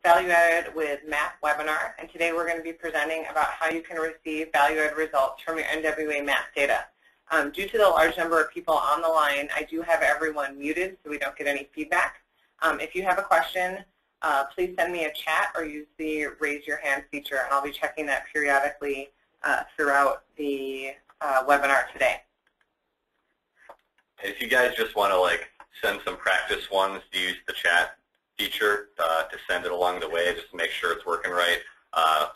Value Added with MAP webinar, and today we're going to be presenting about how you can receive value-added results from your NWA MAP data. Due to the large number of people on the line, I do have everyone muted so we don't get any feedback. If you have a question, please send me a chat or use the raise your hand feature, and I'll be checking that periodically throughout the webinar today. If you guys just want to send some practice ones, to use the chat feature to send it along the way, just to make sure it's working right.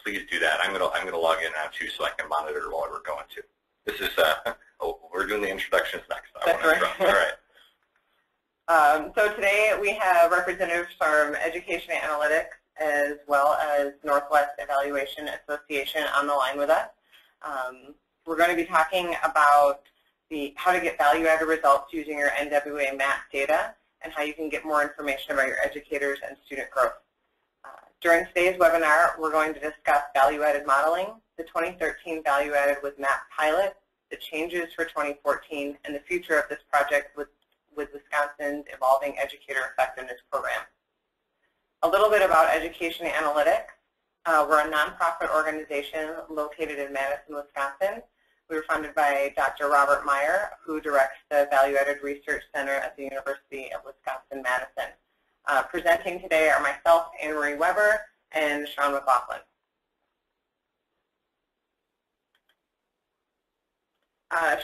Please do that. I'm gonna log in now too, so I can monitor while we're going to. This is we're doing the introductions next. That's right. All right. So today we have representatives from Education Analytics as well as Northwest Evaluation Association on the line with us. We're going to be talking about how to get value-added results using your NWA MAP data and how you can get more information about your educators and student growth. During today's webinar, we're going to discuss value-added modeling, the 2013 Value-Added with MAP pilot, the changes for 2014, and the future of this project with Wisconsin's Evolving Educator Effectiveness Program. A little bit about Education Analytics. We're a nonprofit organization located in Madison, Wisconsin. We were founded by Dr. Robert Meyer, who directs the Value Added Research Center at the University of Wisconsin-Madison. Presenting today are myself, Anne Marie Weber, and Sean McLaughlin.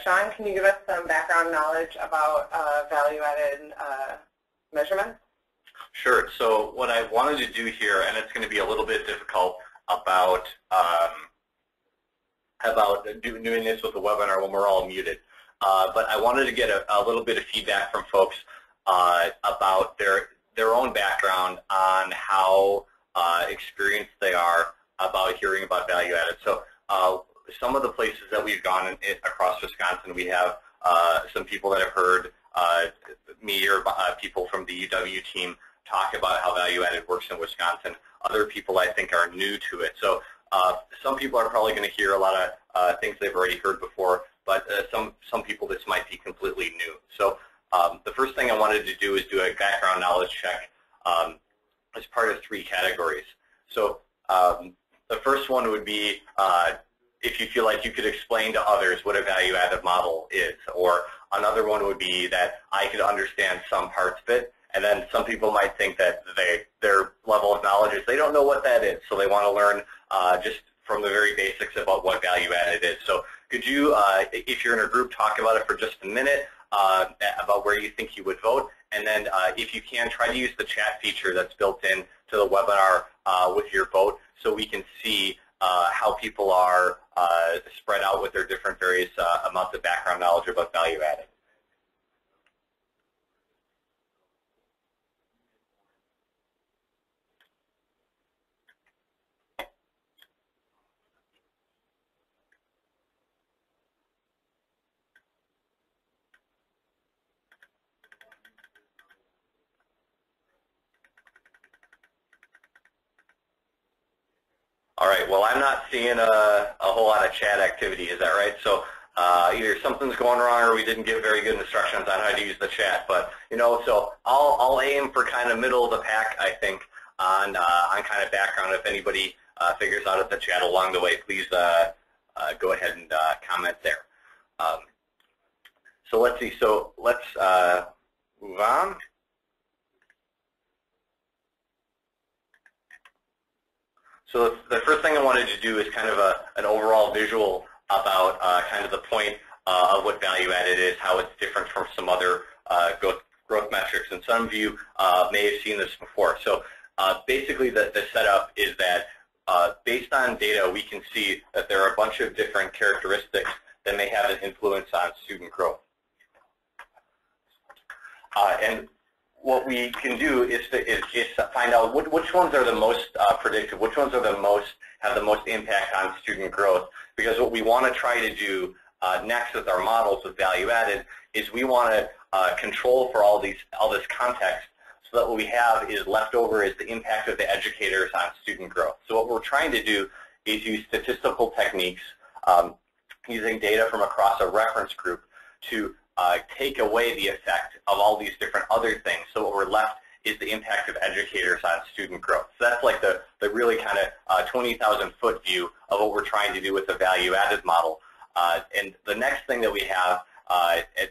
Sean, can you give us some background knowledge about value-added measurements? Sure. So what I wanted to do here, and it's going to be a little bit difficult about doing this with the webinar when we're all muted, but I wanted to get a little bit of feedback from folks about their own background on how experienced they are about hearing about value added. So some of the places that we've gone across Wisconsin, we have some people that have heard me or people from the UW team talk about how value added works in Wisconsin. Other people, I think, are new to it. So some people are probably going to hear a lot of things they've already heard before, but some people this might be completely new. So the first thing I wanted to do is do a background knowledge check as part of 3 categories. So the first one would be if you feel like you could explain to others what a value-added model is, or another one would be that I could understand some parts of it, and then some people might think that their level of knowledge is they don't know what that is, so they want to learn just from the very basics about what value-added is. So could you, if you're in a group, talk about it for just a minute, about where you think you would vote, and then if you can, try to use the chat feature that's built in to the webinar with your vote so we can see how people are spread out with their different various amounts of background knowledge about value added. All right, well, I'm not seeing a whole lot of chat activity, is that right? So either something's going wrong or we didn't give very good instructions on how to use the chat. But, so I'll aim for kind of middle of the pack, I think, on kind of background. If anybody figures out the chat along the way, please go ahead and comment there. So let's see. So let's move on. So the first thing I wanted to do is kind of an overall visual about kind of the point of what value added is, how it's different from some other growth metrics. And some of you may have seen this before. So basically the setup is that based on data, we can see that there are a bunch of different characteristics that may have an influence on student growth. And what we can do is find out which ones are the most predictive, which ones are have the most impact on student growth. Because what we want to try to do next with our models with value added is we want to control for all this context, so that what we have is left over is the impact of the educators on student growth. So what we're trying to do is use statistical techniques using data from across a reference group to take away the effect of all these different other things. So what we're left is the impact of educators on student growth. So that's like the really kind of 20,000-foot view of what we're trying to do with the value-added model. And the next thing that we have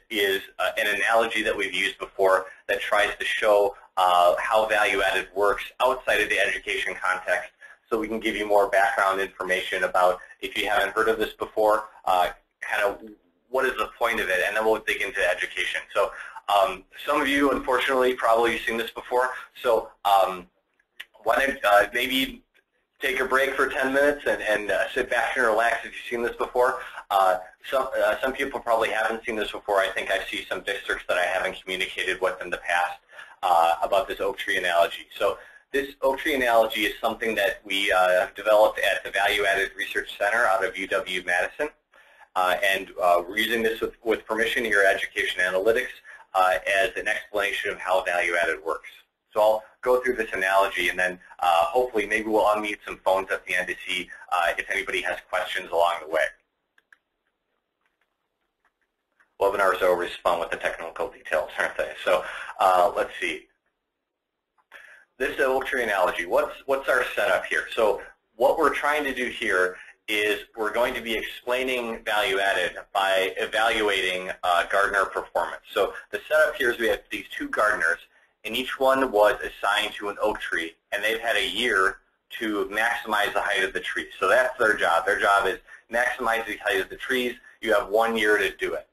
is an analogy that we've used before that tries to show how value-added works outside of the education context, so we can give you more background information about, if you haven't heard of this before, kind of what is the point of it, and then we'll dig into education. So some of you, unfortunately, probably seen this before, so why don't maybe take a break for 10 minutes and sit back and relax if you've seen this before. Some people probably haven't seen this before. I think I see some districts that I haven't communicated with in the past about this oak tree analogy. So this oak tree analogy is something that we have developed at the Value Added Research Center out of UW-Madison. And we're using this with permission here at Education Analytics as an explanation of how value added works. So I'll go through this analogy, and then hopefully maybe we'll unmute some phones at the end to see if anybody has questions along the way. Webinars are always fun with the technical details, aren't they? So let's see. This oak tree analogy, what's our setup here? So what we're trying to do here is we're going to be explaining value added by evaluating gardener performance. So the setup here is we have these two gardeners, and each one was assigned to an oak tree, and they've had a year to maximize the height of the tree. So that's their job. Their job is maximize the height of the trees. You have 1 year to do it.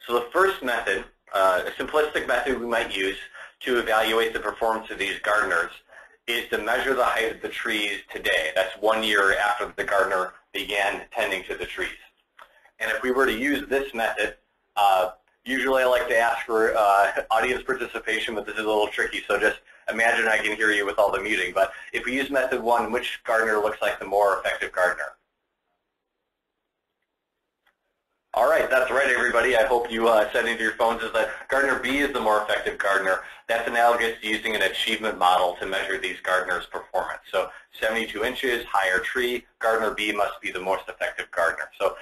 So the first method, a simplistic method we might use to evaluate the performance of these gardeners, is to measure the height of the trees today. That's 1 year after the gardener began tending to the trees. And if we were to use this method, usually I like to ask for audience participation, but this is a little tricky, so just imagine I can hear you with all the muting. But if we use method 1, which gardener looks like the more effective gardener? All right, that's right, everybody. I hope you set into your phones is that gardener B is the more effective gardener. That's analogous to using an achievement model to measure these gardeners' performance. So 72 inches, higher tree, gardener B must be the most effective gardener. So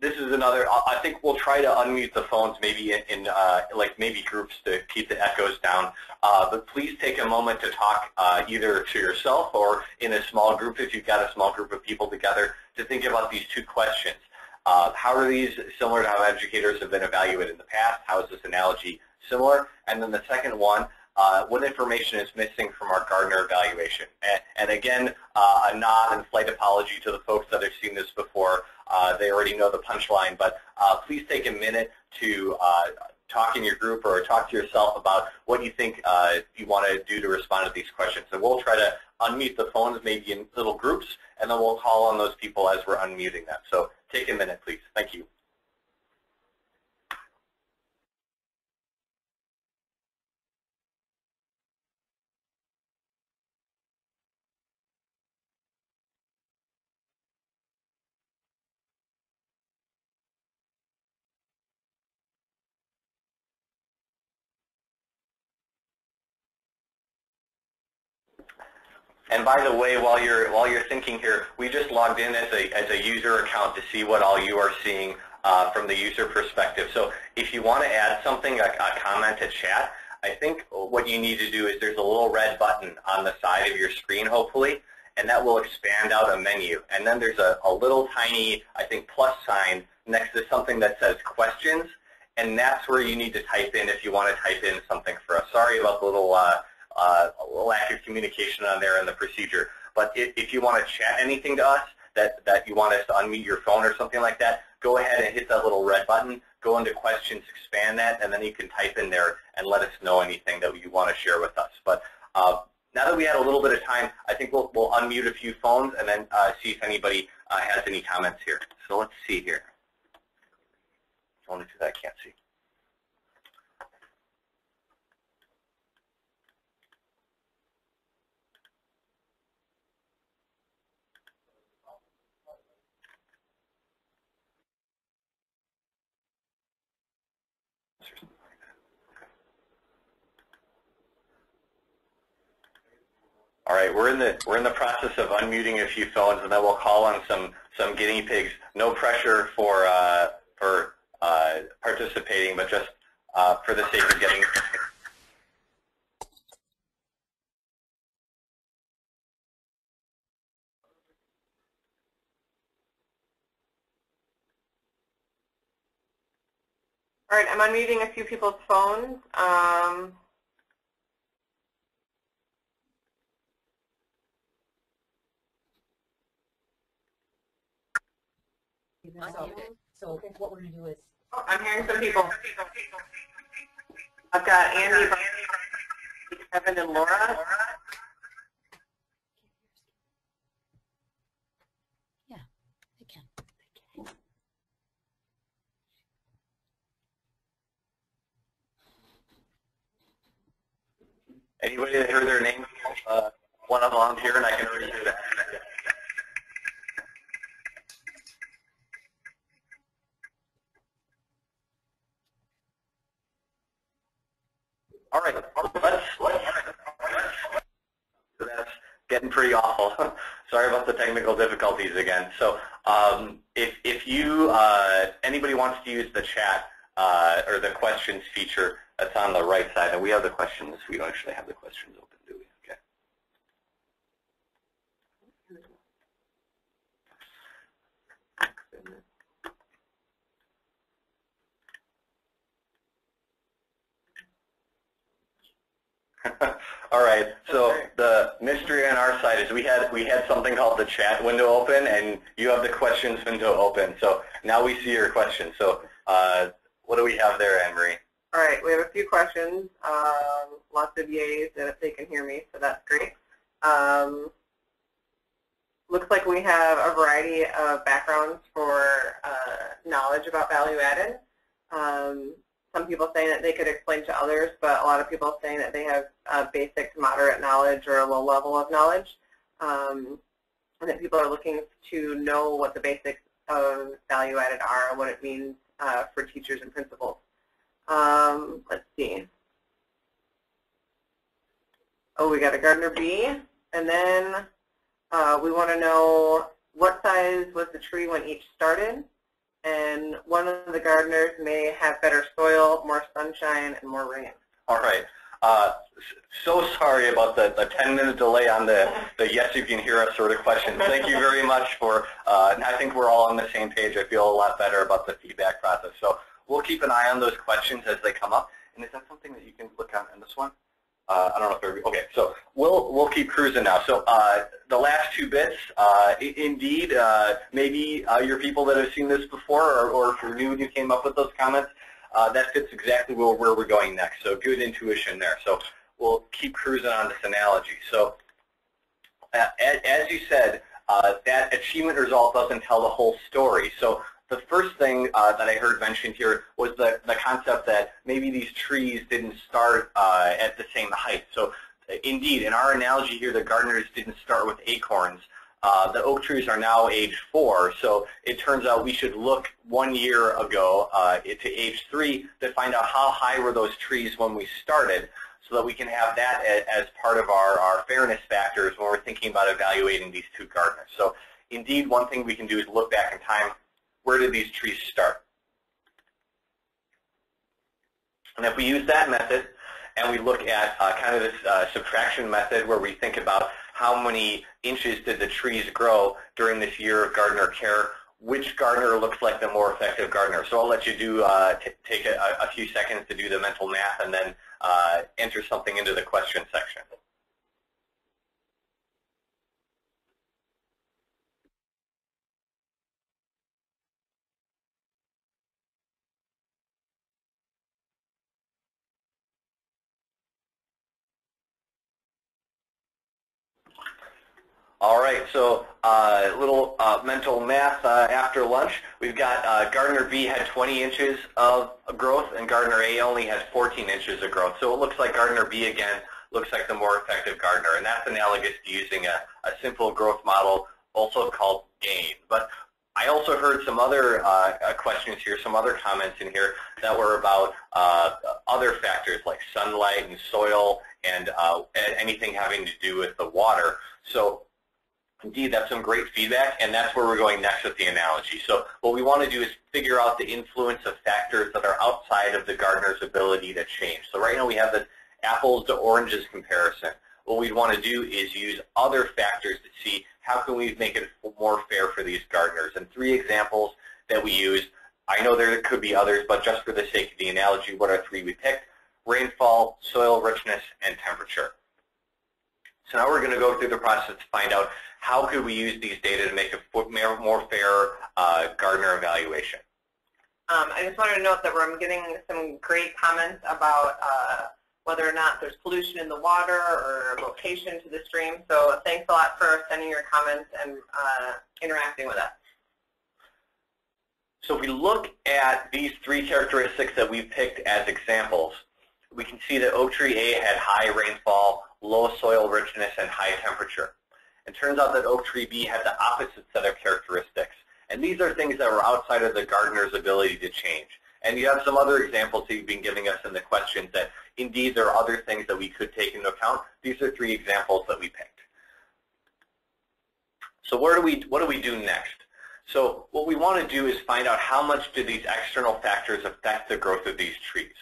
this is another, I think we'll try to unmute the phones maybe in like maybe groups to keep the echoes down. But please take a moment to talk either to yourself or in a small group, if you've got a small group of people together, to think about these two questions. How are these similar to how educators have been evaluated in the past? How is this analogy similar? And then the second one, what information is missing from our gardener evaluation? And again, a nod and slight apology to the folks that have seen this before. They already know the punchline, but please take a minute to talk in your group or talk to yourself about what you think you want to do to respond to these questions. And we'll try to unmute the phones maybe in little groups, and then we'll call on those people as we're unmuting them. So take a minute, please. Thank you. And by the way, while you're thinking here, we just logged in as a user account to see what all you are seeing from the user perspective. So if you want to add something, a comment, a chat, I think what you need to do is there's a little red button on the side of your screen, hopefully, and that will expand out a menu. And then there's a little tiny, I think, plus sign next to something that says questions, and that's where you need to type in if you want to type in something for us. Sorry about the little lack of communication on there in the procedure. But if you want to chat anything to us that you want us to unmute your phone or something like that, go ahead and hit that little red button, go into questions, expand that, and then you can type in there and let us know anything that you want to share with us. But now that we had a little bit of time, I think we'll unmute a few phones and then see if anybody has any comments here. So let's see here. Only two that I can't see. All right, we're in the process of unmuting a few phones, and then we'll call on some guinea pigs. No pressure for participating, but just for the sake of getting. All right, I'm unmuting a few people's phones. So what we're going to do is... Oh, I'm hearing some people. I've got Andy, Kevin, and Laura. Yeah, they can. Anybody that heard their name, one of them here, and I can already hear that. All right, so that's getting pretty awful. Sorry about the technical difficulties again. So if you, anybody wants to use the chat or the questions feature that's on the right side, and we have the questions, we don't actually have the questions open, do we? Okay. All right. So the mystery on our side is we had something called the chat window open, and you have the questions window open. So now we see your questions. So what do we have there, Anne-Marie? All right, we have a few questions. Lots of yays if they can hear me, so that's great. Looks like we have a variety of backgrounds for knowledge about value added. Some people saying that they could explain to others, but a lot of people saying that they have basic to moderate knowledge or a low level of knowledge, and that people are looking to know what the basics of value added are and what it means for teachers and principals. Let's see. Oh, we got a Gardner B, and then we want to know what size was the tree when each started, and one of the gardeners may have better soil, more sunshine, and more rain. All right. So sorry about the 10-minute delay on the yes, you can hear us sort of question. Thank you very much for, I think we're all on the same page. I feel a lot better about the feedback process. So we'll keep an eye on those questions as they come up. And is that something that you can click on in this one? I don't know if they're, okay, so we'll keep cruising now. So the last two bits, indeed, maybe you're people that have seen this before, or if you're new and you came up with those comments, that fits exactly where we're going next. So good intuition there. So we'll keep cruising on this analogy. So as you said, that achievement result doesn't tell the whole story. So the first thing that I heard mentioned here was the concept that maybe these trees didn't start at the same height. So indeed, in our analogy here, the gardeners didn't start with acorns. The oak trees are now age 4, so it turns out we should look 1 year ago to age 3 to find out how high were those trees when we started, so that we can have that as part of our fairness factors when we're thinking about evaluating these two gardeners. So indeed, one thing we can do is look back in time. Where did these trees start? And if we use that method and we look at kind of this subtraction method where we think about how many inches did the trees grow during this year of gardener care, which gardener looks like the more effective gardener? So I'll let you do take a few seconds to do the mental math and then enter something into the question section. All right, so a little mental math after lunch. We've got Gardener B had 20 inches of growth, and Gardener A only had 14 inches of growth. So it looks like Gardener B, again, looks like the more effective gardener, and that's analogous to using a simple growth model, also called GAIN. But I also heard some other questions here, some other comments in here that were about other factors like sunlight and soil and anything having to do with the water. So Indeed, that's some great feedback, and that's where we're going next with the analogy. So what we want to do is figure out the influence of factors that are outside of the gardener's ability to change. So right now we have the apples to oranges comparison. What we'd want to do is use other factors to see how can we make it more fair for these gardeners. And 3 examples that we use, I know there could be others, but just for the sake of the analogy, what are 3 we picked? Rainfall, soil richness, and temperature. So now we're going to go through the process to find out how could we use these data to make a more fair gardener evaluation. I just wanted to note that we're getting some great comments about whether or not there's pollution in the water or location to the stream. So thanks a lot for sending your comments and interacting with us. So if we look at these 3 characteristics that we've picked as examples, we can see that oak tree A had high rainfall, low soil richness, and high temperature. It turns out that oak tree B had the opposite set of characteristics. And these are things that were outside of the gardener's ability to change. And you have some other examples that you've been giving us in the questions that indeed there are other things that we could take into account. These are 3 examples that we picked. So what do we do next? So what we want to do is find out how much do these external factors affect the growth of these trees.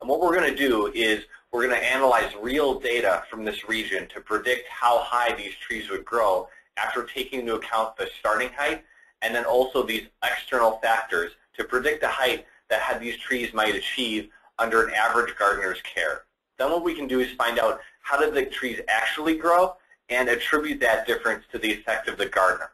And what we're going to do is we're going to analyze real data from this region to predict how high these trees would grow after taking into account the starting height and then also these external factors to predict the height that these trees might achieve under an average gardener's care. Then what we can do is find out how did the trees actually grow and attribute that difference to the effect of the gardener.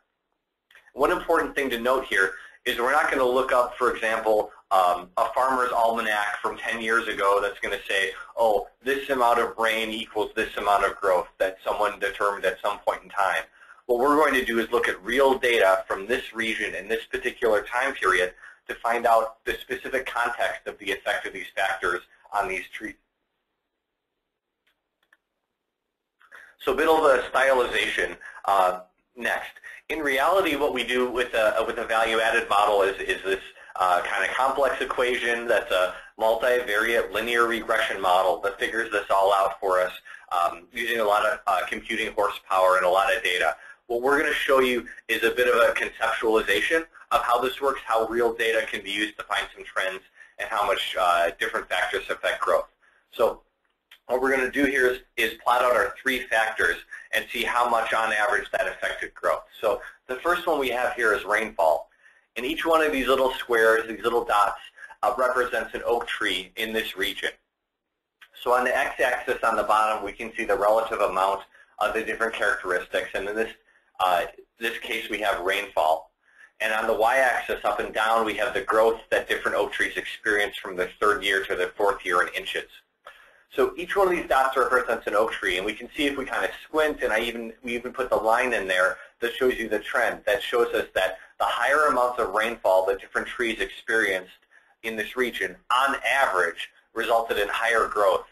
One important thing to note here is we're not going to look up, for example, a farmer's almanac from 10 years ago that's going to say, oh, this amount of rain equals this amount of growth that someone determined at some point in time. What we're going to do is look at real data from this region in this particular time period to find out the specific context of the effect of these factors on these trees. So a bit of a stylization next. In reality, what we do with a value-added model is this kind of complex equation that's a multivariate linear regression model that figures this all out for us using a lot of computing horsepower and a lot of data. What we're going to show you is a bit of a conceptualization of how this works, how real data can be used to find some trends, and how much different factors affect growth. So what we're going to do here is plot out our 3 factors and see how much on average that affected growth. So the first one we have here is rainfall. And each one of these little squares, these little dots, represents an oak tree in this region. So on the x-axis on the bottom, we can see the relative amount of the different characteristics. And in this case, we have rainfall. And on the y-axis, up and down, we have the growth that different oak trees experience from the 3rd year to the 4th year in inches. So each one of these dots represents an oak tree, and we can see if we kind of squint, and we even put the line in there that shows you the trend. That shows us that the higher amounts of rainfall that different trees experienced in this region, on average, resulted in higher growth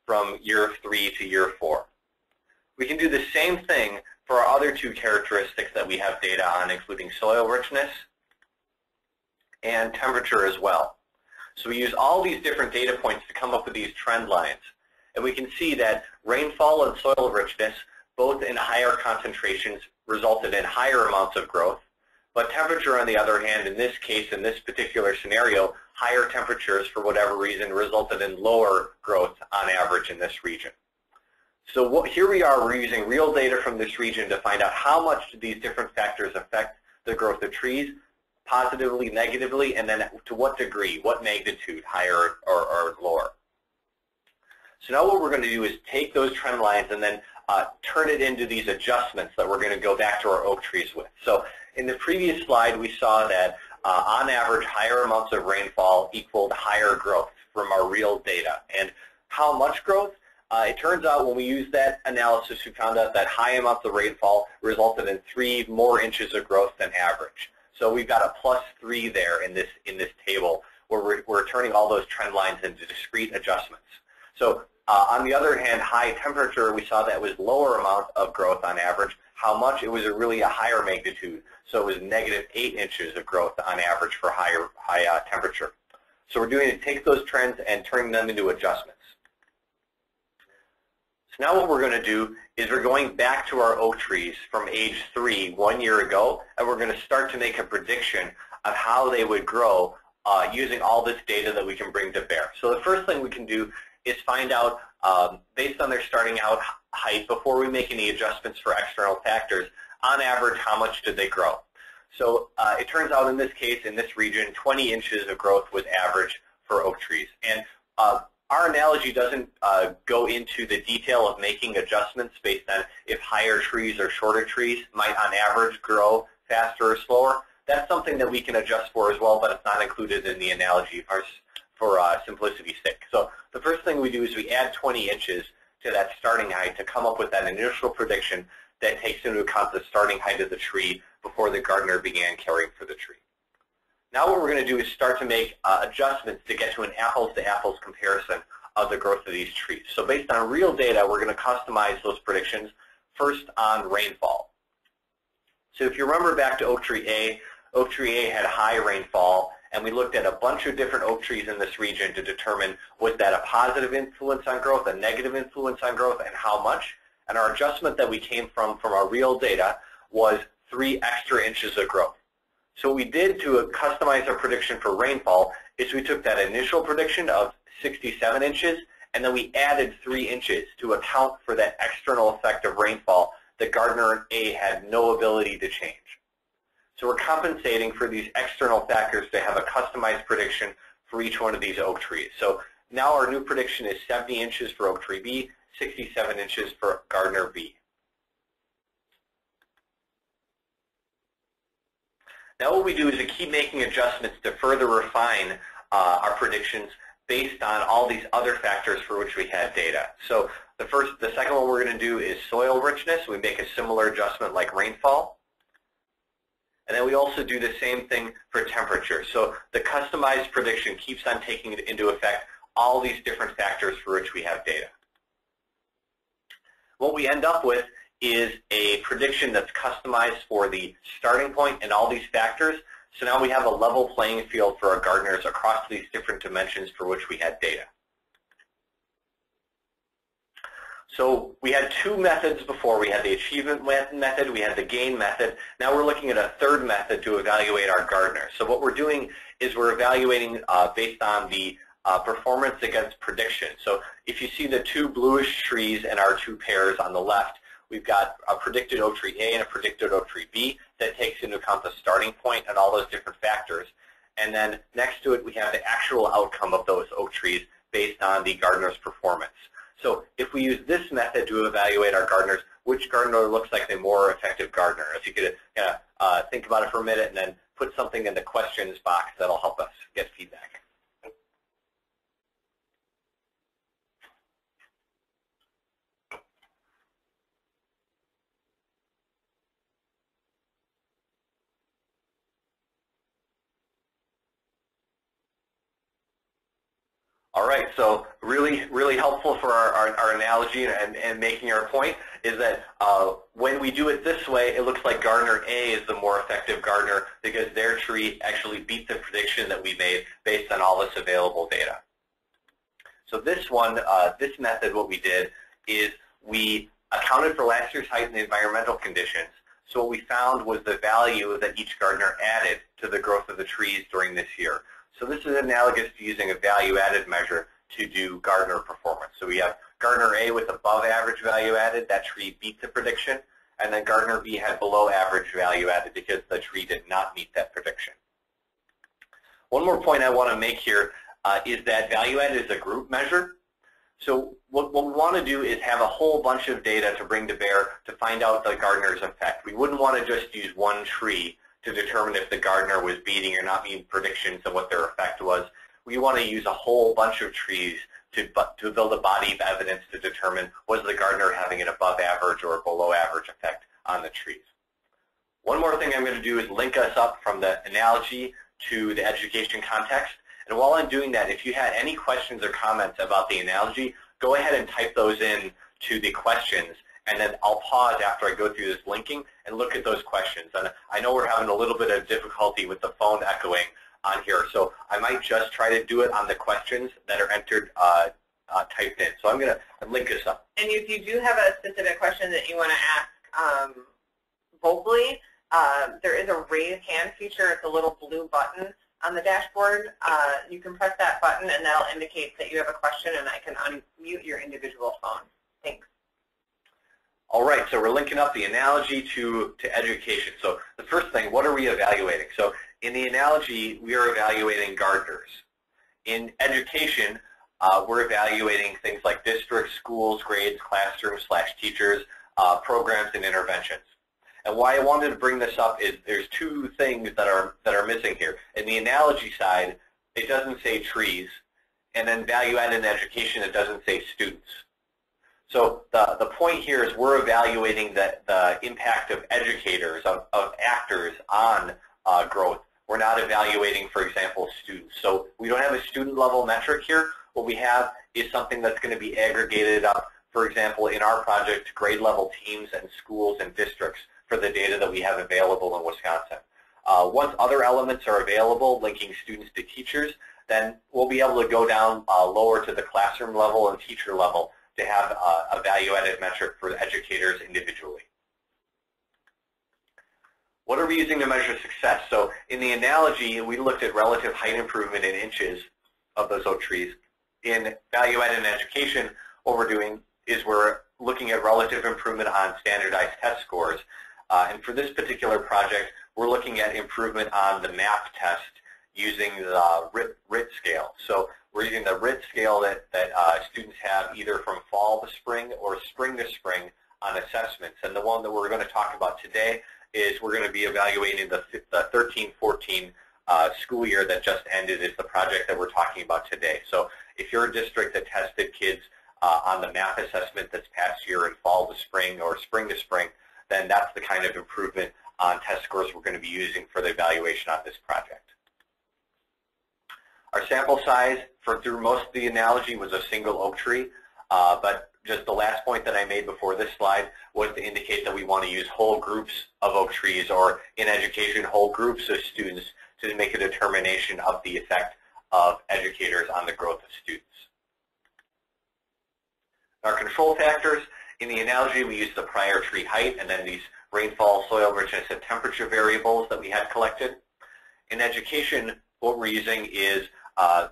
from year 3 to year 4. We can do the same thing for our other 2 characteristics that we have data on, including soil richness and temperature as well. So we use all these different data points to come up with these trend lines. And we can see that rainfall and soil richness, both in higher concentrations, resulted in higher amounts of growth. But temperature, on the other hand, in this case, in this particular scenario, higher temperatures, for whatever reason, resulted in lower growth on average in this region. So here we are, we're using real data from this region to find out how much do these different factors affect the growth of trees, positively, negatively, and then to what degree, what magnitude, higher or lower. So now what we're going to do is take those trend lines and then turn it into these adjustments that we're going to go back to our oak trees with. So in the previous slide, we saw that on average, higher amounts of rainfall equaled higher growth from our real data. And how much growth? It turns out when we used that analysis, we found out that high amounts of rainfall resulted in 3 more inches of growth than average. So we've got a +3 there in this table where we're turning all those trend lines into discrete adjustments. So on the other hand, high temperature, we saw that was lower amount of growth on average. How much? It was really a higher magnitude. So it was -8 inches of growth on average for high temperature. So we're doing is take those trends and turning them into adjustments. So now what we're going to do is we're going back to our oak trees from age 3, 1 year ago, and we're going to start to make a prediction of how they would grow using all this data that we can bring to bear. So the first thing we can do is find out, based on their starting out height, before we make any adjustments for external factors, on average, how much did they grow? So it turns out in this case, in this region, 20 inches of growth was average for oak trees. And our analogy doesn't go into the detail of making adjustments based on if higher trees or shorter trees might on average grow faster or slower. That's something that we can adjust for as well, but it's not included in the analogy for simplicity's sake. So the first thing we do is we add 20 inches to that starting height to come up with that initial prediction that takes into account the starting height of the tree before the gardener began caring for the tree. Now what we're going to do is start to make adjustments to get to an apples-to-apples comparison of the growth of these trees. So based on real data, we're going to customize those predictions first on rainfall. So if you remember back to Oak Tree A had high rainfall, and we looked at a bunch of different oak trees in this region to determine was that a positive influence on growth, a negative influence on growth, and how much. And our adjustment that we came from our real data was 3 extra inches of growth. So what we did to customize our prediction for rainfall is we took that initial prediction of 67 inches, and then we added 3 inches to account for that external effect of rainfall that Gardener A had no ability to change. So we're compensating for these external factors to have a customized prediction for each one of these oak trees. So now our new prediction is 70 inches for Oak Tree B, 67 inches for Gardener B. Now what we do is we keep making adjustments to further refine our predictions based on all these other factors for which we had data. So the second one we're going to do is soil richness. We make a similar adjustment like rainfall. And then we also do the same thing for temperature. So the customized prediction keeps on taking into effect all these different factors for which we have data. What we end up with is a prediction that's customized for the starting point and all these factors. So now we have a level playing field for our gardeners across these different dimensions for which we had data. So we had 2 methods before. We had the achievement method, we had the gain method. Now we're looking at a third method to evaluate our gardeners. So what we're doing is we're evaluating based on the performance against prediction. So if you see the 2 bluish trees in our 2 pairs on the left, we've got a predicted Oak Tree A and a predicted Oak Tree B that takes into account the starting point and all those different factors. And then next to it, we have the actual outcome of those oak trees based on the gardener's performance. So if we use this method to evaluate our gardeners, which gardener looks like the more effective gardener? If you could think about it for a minute and then put something in the questions box, that'll help us get feedback. All right, so really helpful for our analogy and making our point is that when we do it this way, it looks like gardener A is the more effective gardener because their tree actually beat the prediction that we made based on all this available data. So this one, this method, what we did is we accounted for last year's height and the environmental conditions. So what we found was the value that each gardener added to the growth of the trees during this year. So this is analogous to using a value-added measure to do gardener performance. So we have gardener A with above average value added, that tree beat the prediction, and then gardener B had below average value added because the tree did not meet that prediction. One more point I want to make here is that value added is a group measure. So what we want to do is have a whole bunch of data to bring to bear to find out the gardener's effect. We wouldn't want to just use one tree to determine if the gardener was beating or not meeting predictions of what their effect was. We want to use a whole bunch of trees to build a body of evidence to determine was the gardener having an above average or below average effect on the trees. One more thing I'm going to do is link us up from the analogy to the education context. And while I'm doing that, if you had any questions or comments about the analogy, go ahead and type those in to the questions. And then I'll pause after I go through this linking and look at those questions. And I know we're having a little bit of difficulty with the phone echoing on here, so I might just try to do it on the questions that are entered typed in. So I'm going to link this up. And if you do have a specific question that you want to ask vocally, there is a raise hand feature. It's a little blue button on the dashboard. You can press that button and that'll indicate that you have a question, and I can unmute your individual phone. Thanks. All right, so we're linking up the analogy to education. So the first thing, what are we evaluating? So in the analogy, we are evaluating gardeners. In education, we're evaluating things like districts, schools, grades, classrooms, /teachers, programs, and interventions. And why I wanted to bring this up is there's two things that are missing here. In the analogy side, it doesn't say trees, and then value-added in education, it doesn't say students. So the point here is we're evaluating the impact of educators, of actors on growth. We're not evaluating, for example, students. So we don't have a student-level metric here. What we have is something that's going to be aggregated up, for example, in our project, grade-level teams and schools and districts for the data that we have available in Wisconsin. Once other elements are available, linking students to teachers, then we'll be able to go down lower to the classroom level and teacher level to have a value-added metric for educators individually. What are we using to measure success? So in the analogy, we looked at relative height improvement in inches of those oak trees. In value-added in education, what we're doing is we're looking at relative improvement on standardized test scores. And for this particular project, we're looking at improvement on the MAP test using the RIT scale. So we're using the RIT scale that students have either from fall to spring or spring to spring on assessments. And the one that we're going to talk about today is we're going to be evaluating the 13-14 school year that just ended is the project that we're talking about today. So if you're a district that tested kids on the MAP assessment this past year in fall to spring or spring to spring, then that's the kind of improvement on test scores we're going to be using for the evaluation on this project. Our sample size through most of the analogy was a single oak tree, but just the last point that I made before this slide was to indicate that we want to use whole groups of oak trees, or in education, whole groups of students, to make a determination of the effect of educators on the growth of students. Our control factors, in the analogy, we used the prior tree height and then these rainfall, soil richness, and temperature variables that we had collected. In education, what we're using is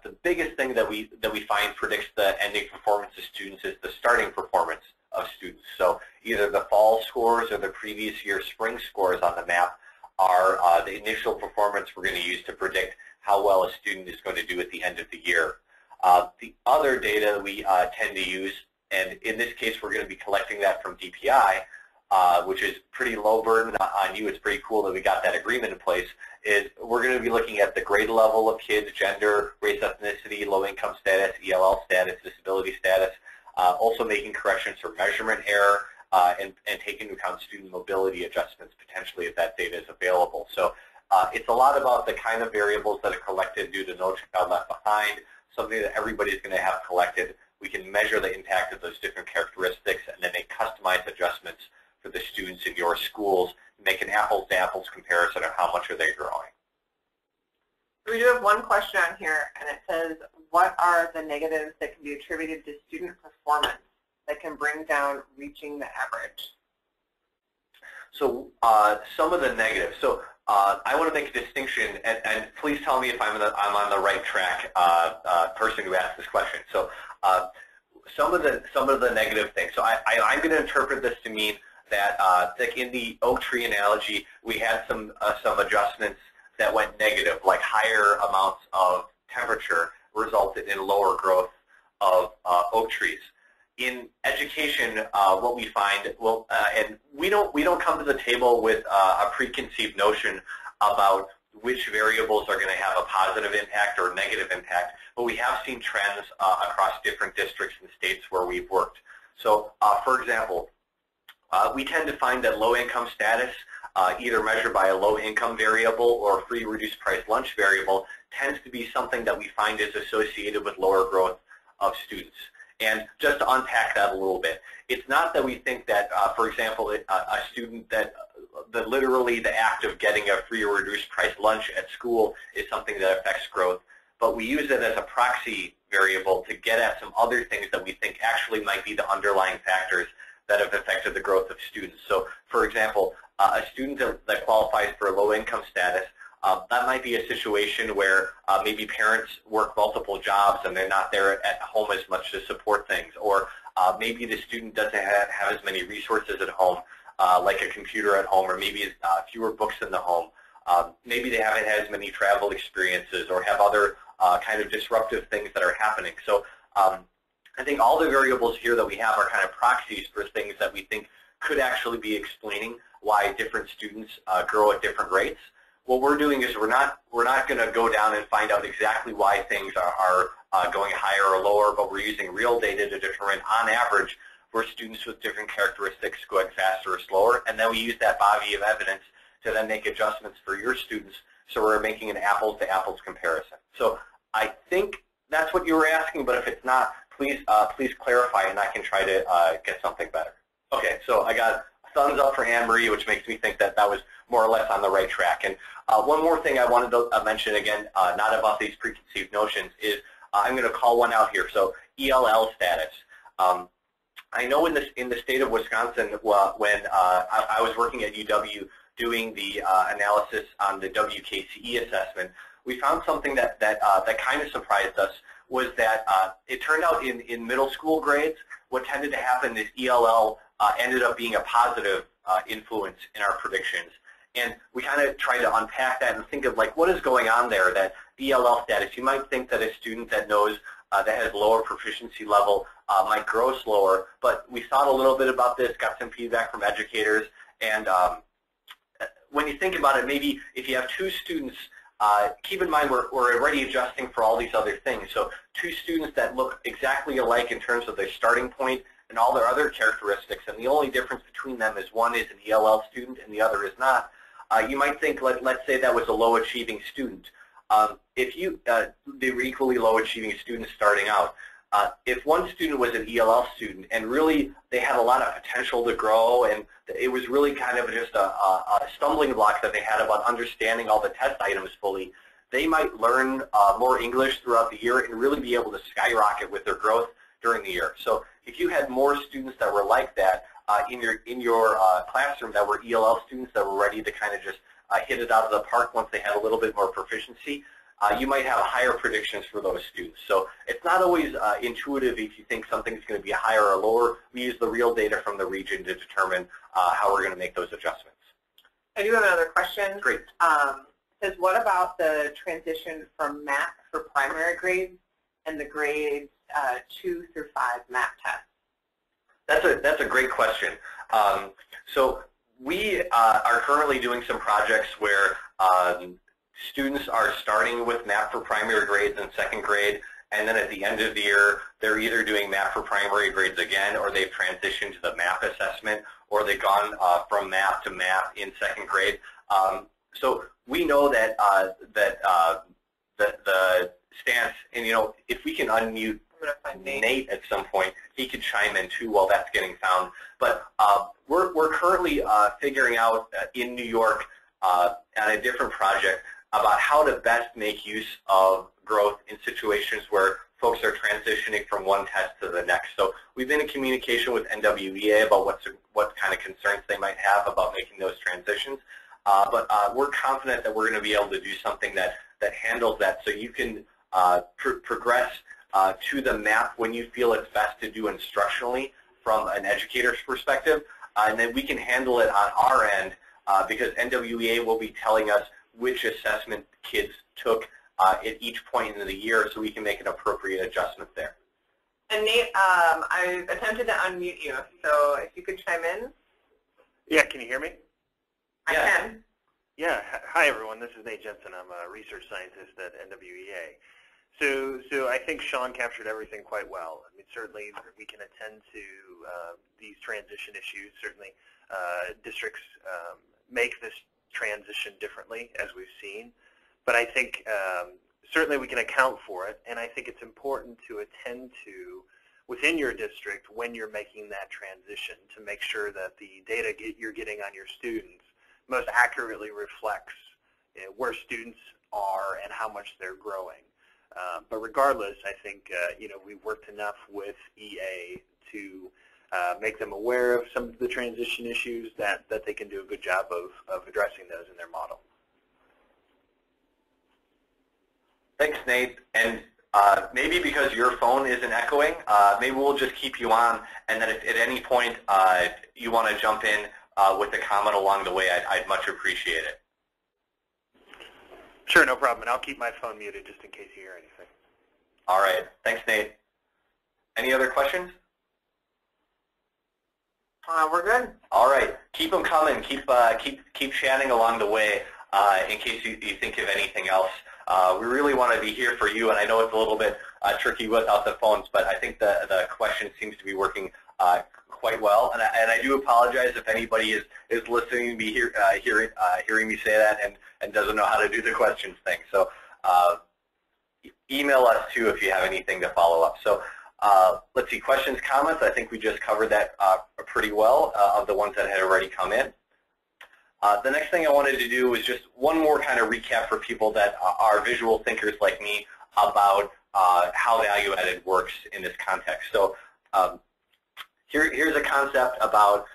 the biggest thing that we find predicts the ending performance of students is the starting performance of students. So either the fall scores or the previous year spring scores on the map are the initial performance we're going to use to predict how well a student is going to do at the end of the year. The other data we tend to use, and in this case we're going to be collecting that from DPI, which is pretty low burden on you. It's pretty cool that we got that agreement in place, is we're going to be looking at the grade level of kids, gender, race, ethnicity, low income status, ELL status, disability status, also making corrections for measurement error, and taking into account student mobility adjustments potentially if that data is available. So it's a lot about the kind of variables that are collected due to No Child Left Behind, something that everybody's going to have collected. We can measure the impact of those different characteristics and then make customized adjustments for the students in your schools, make an apples-to-apples comparison of how much are they growing. We do have one question on here, and it says, what are the negatives that can be attributed to student performance that can bring down reaching the average? So some of the negatives. So I want to make a distinction, and please tell me if I'm on the right track, person who asked this question. So some of the negative things. So I'm going to interpret this to mean that like in the oak tree analogy, we had some adjustments that went negative, like higher amounts of temperature resulted in lower growth of oak trees. In education, what we find, and we don't come to the table with a preconceived notion about which variables are going to have a positive impact or negative impact, but we have seen trends across different districts and states where we've worked. So, for example, we tend to find that low-income status, either measured by a low-income variable or a free reduced price lunch variable, tends to be something that we find is associated with lower growth of students. And just to unpack that a little bit, it's not that we think that, for example, a student that literally the act of getting a free or reduced price lunch at school is something that affects growth, but we use it as a proxy variable to get at some other things that we think actually might be the underlying factors that have affected the growth of students. So, for example, a student that qualifies for a low-income status, that might be a situation where maybe parents work multiple jobs and they're not there at home as much to support things, or maybe the student doesn't have as many resources at home, like a computer at home, or maybe fewer books in the home. Maybe they haven't had as many travel experiences or have other kind of disruptive things that are happening. So I think all the variables here that we have are kind of proxies for things that we think could actually be explaining why different students grow at different rates. What we're doing is we're not going to go down and find out exactly why things are going higher or lower, but we're using real data to determine, on average, where students with different characteristics going faster or slower, and then we use that body of evidence to then make adjustments for your students, so we're making an apples-to-apples comparison. So I think that's what you were asking, but if it's not, please clarify, and I can try to get something better. Okay, so I got a thumbs up for Anne Marie, which makes me think that that was more or less on the right track. And one more thing I wanted to mention, again, not about these preconceived notions, is I'm going to call one out here. So ELL status. I know in the state of Wisconsin, when I was working at UW doing the analysis on the WKCE assessment, we found something that kind of surprised us, was that it turned out in middle school grades, what tended to happen is ELL ended up being a positive influence in our predictions. And we kind of tried to unpack that and think of, like, what is going on there, that ELL status. You might think that a student that knows that has lower proficiency level might grow slower, but we thought a little bit about this, got some feedback from educators, and when you think about it, maybe if you have two students, keep in mind we're already adjusting for all these other things. So two students that look exactly alike in terms of their starting point and all their other characteristics, and the only difference between them is one is an ELL student and the other is not. You might think, let's say that was a low-achieving student. They were equally low-achieving students starting out. If one student was an ELL student and really they had a lot of potential to grow, and it was really kind of just a stumbling block that they had about understanding all the test items fully, they might learn more English throughout the year and really be able to skyrocket with their growth during the year. So if you had more students that were like that in your classroom that were ELL students that were ready to kind of just hit it out of the park once they had a little bit more proficiency, you might have higher predictions for those students. So it's not always intuitive if you think something's going to be higher or lower. We use the real data from the region to determine how we're going to make those adjustments. I do have another question. Great. It says, what about the transition from MAP for primary grades and the grades 2 through 5 MAP tests? That's a great question. So we are currently doing some projects where students are starting with MAP for primary grades in second grade, and then at the end of the year, they're either doing MAP for primary grades again, or they've transitioned to the MAP assessment, or they've gone from MAP to MAP in second grade. So we know that the stance, and if we can unmute Nate at some point, he could chime in too while that's getting found. But we're currently figuring out in New York on a different project about how to best make use of growth in situations where folks are transitioning from one test to the next. So we've been in communication with NWEA about what kind of concerns they might have about making those transitions. But we're confident that we're going to be able to do something that handles that, so you can progress to the MAP when you feel it's best to do instructionally from an educator's perspective, and then we can handle it on our end because NWEA will be telling us which assessment kids took at each point in the year, so we can make an appropriate adjustment there. And Nate, I've attempted to unmute you, so if you could chime in. Yeah, can you hear me? I can. Yeah, hi everyone, this is Nate Jensen. I'm a research scientist at NWEA. So I think Sean captured everything quite well. I mean, certainly we can attend to these transition issues. Certainly districts make this transition differently, as we've seen. But I think certainly we can account for it, and I think it's important to attend to within your district when you're making that transition to make sure that the data you're getting on your students most accurately reflects where students are and how much they're growing. But regardless, I think we've worked enough with EA to make them aware of some of the transition issues that they can do a good job of addressing those in their model. Thanks, Nate. And maybe because your phone isn't echoing, maybe we'll just keep you on, and then if at any point you want to jump in with a comment along the way, I'd much appreciate it. Sure, no problem. And I'll keep my phone muted just in case you hear anything. All right. Thanks, Nate. Any other questions? We're good. All right. Keep them coming. Keep chatting along the way in case you think of anything else. We really want to be here for you, and I know it's a little bit tricky without the phones, but I think the question seems to be working quite well. And I do apologize if anybody is listening to me hearing me say that and doesn't know how to do the questions thing. So email us too if you have anything to follow up. So let's see, questions, comments. I think we just covered that pretty well of the ones that had already come in. The next thing I wanted to do was just one more kind of recap for people that are visual thinkers like me about how value-added works in this context. So here's a concept about,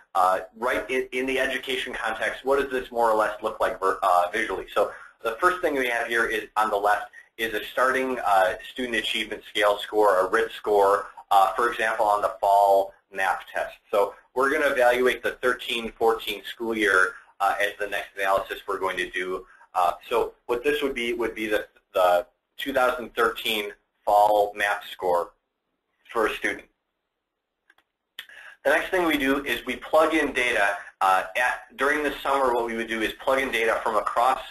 right in the education context, what does this more or less look like visually? So the first thing we have here is on the left is a starting student achievement scale score, a RIT score, for example, on the fall math test. So we're going to evaluate the 13-14 school year as the next analysis we're going to do. So what this would be the 2013 fall math score for a student. The next thing we do is we plug in data. During the summer, what we would do is plug in data from across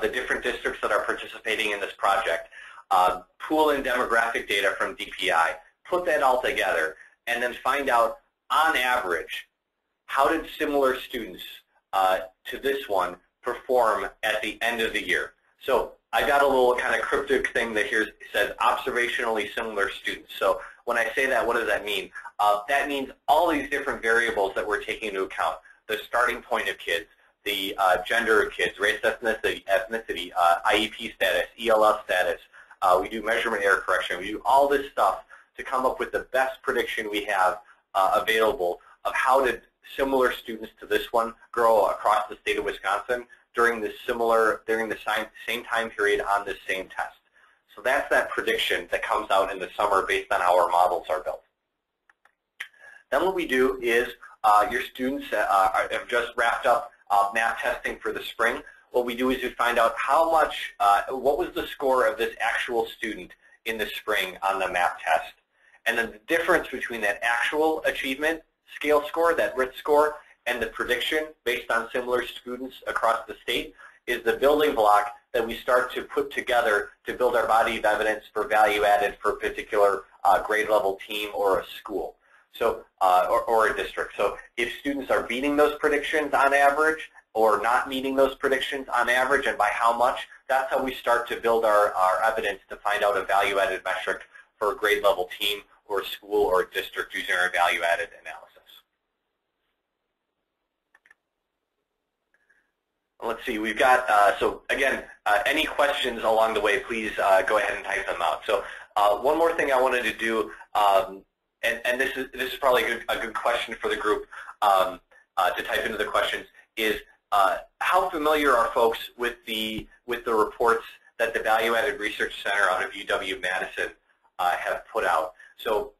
the different districts that are participating in this project, pool in demographic data from DPI, put that all together, and then find out, on average, how did similar students to this one perform at the end of the year. So I got a little kind of cryptic thing that here says observationally similar students. So when I say that, what does that mean? That means all these different variables that we're taking into account, the starting point of kids, the gender of kids, race, ethnicity, IEP status, ELL status. We do measurement error correction. We do all this stuff to come up with the best prediction we have available of how did similar students to this one grow across the state of Wisconsin during the same time period on this same test. So that's that prediction that comes out in the summer based on how our models are built. Then what we do is your students have just wrapped up math testing for the spring. What we do is we find out how much, what was the score of this actual student in the spring on the math test. And then the difference between that actual achievement scale score, that RIT score, and the prediction based on similar students across the state is the building block that we start to put together to build our body of evidence for value added for a particular grade level team or a school. So, or a district. So if students are beating those predictions on average or not meeting those predictions on average and by how much, that's how we start to build our evidence to find out a value added metric for a grade level team or a school or a district using our value added analysis. Let's see, we've got, so again, any questions along the way, please go ahead and type them out. So one more thing I wanted to do, and this is probably a good question for the group to type into the questions, is how familiar are folks with the reports that the Value Added Research Center out of UW-Madison have put out? So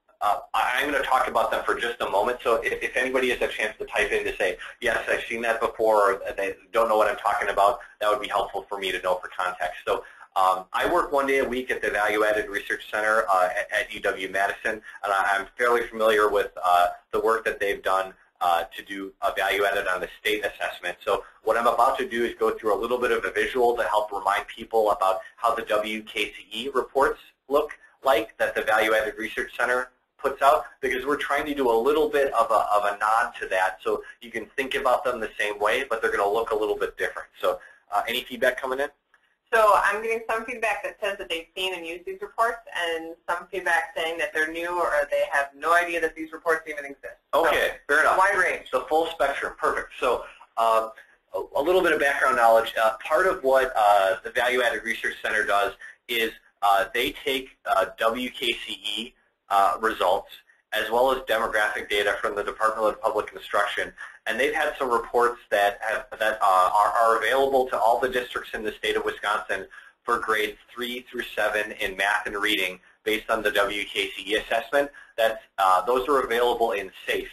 I'm going to talk about them for just a moment, so if anybody has a chance to type in to say, yes, I've seen that before, or they don't know what I'm talking about, that would be helpful for me to know for context. So I work one day a week at the Value Added Research Center at UW-Madison, and I'm fairly familiar with the work that they've done to do value added on the state assessment. So what I'm about to do is go through a little bit of a visual to help remind people about how the WKCE reports look like that the Value Added Research Center puts out, because we're trying to do a little bit of a nod to that so you can think about them the same way, but they're going to look a little bit different. So any feedback coming in? So I'm getting some feedback that says that they've seen and used these reports, and some feedback saying that they're new or they have no idea that these reports even exist. Okay, so, fair enough. Wide range. So full spectrum, perfect. So a little bit of background knowledge. Part of what the Value Added Research Center does is they take WKCE results as well as demographic data from the Department of Public Instruction, and they've had some reports that are available to all the districts in the state of Wisconsin for grades 3 through 7 in math and reading based on the WKCE assessment. Those are available in SAFE.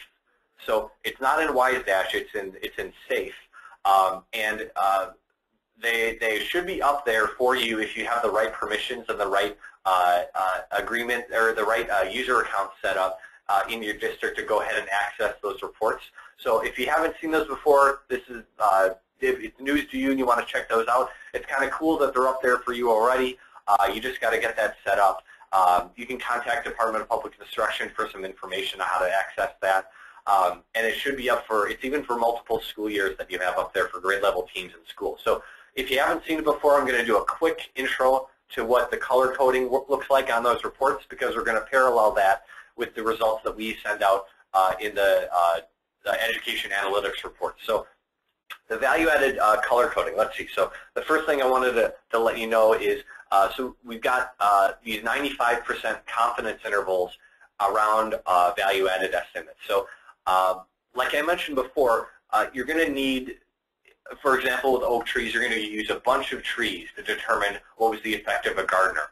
So it's not in WiseDash, it's in SAFE. They should be up there for you if you have the right permissions and the right agreement or the right user account set up in your district to go ahead and access those reports. So if you haven't seen those before, this is if it's news to you and you want to check those out. It's kind of cool that they're up there for you already. You just got to get that set up. You can contact Department of Public Instruction for some information on how to access that. And it should be up for, it's even for multiple school years that you have up there for grade level teams in school. So if you haven't seen it before, I'm going to do a quick intro to what the color coding looks like on those reports, because we're going to parallel that with the results that we send out in the education analytics report. So the value-added color coding, let's see. So the first thing I wanted to let you know is, so we've got these 95% confidence intervals around value-added estimates. So like I mentioned before, you're going to need, for example, with oak trees, you're going to use a bunch of trees to determine what was the effect of a gardener.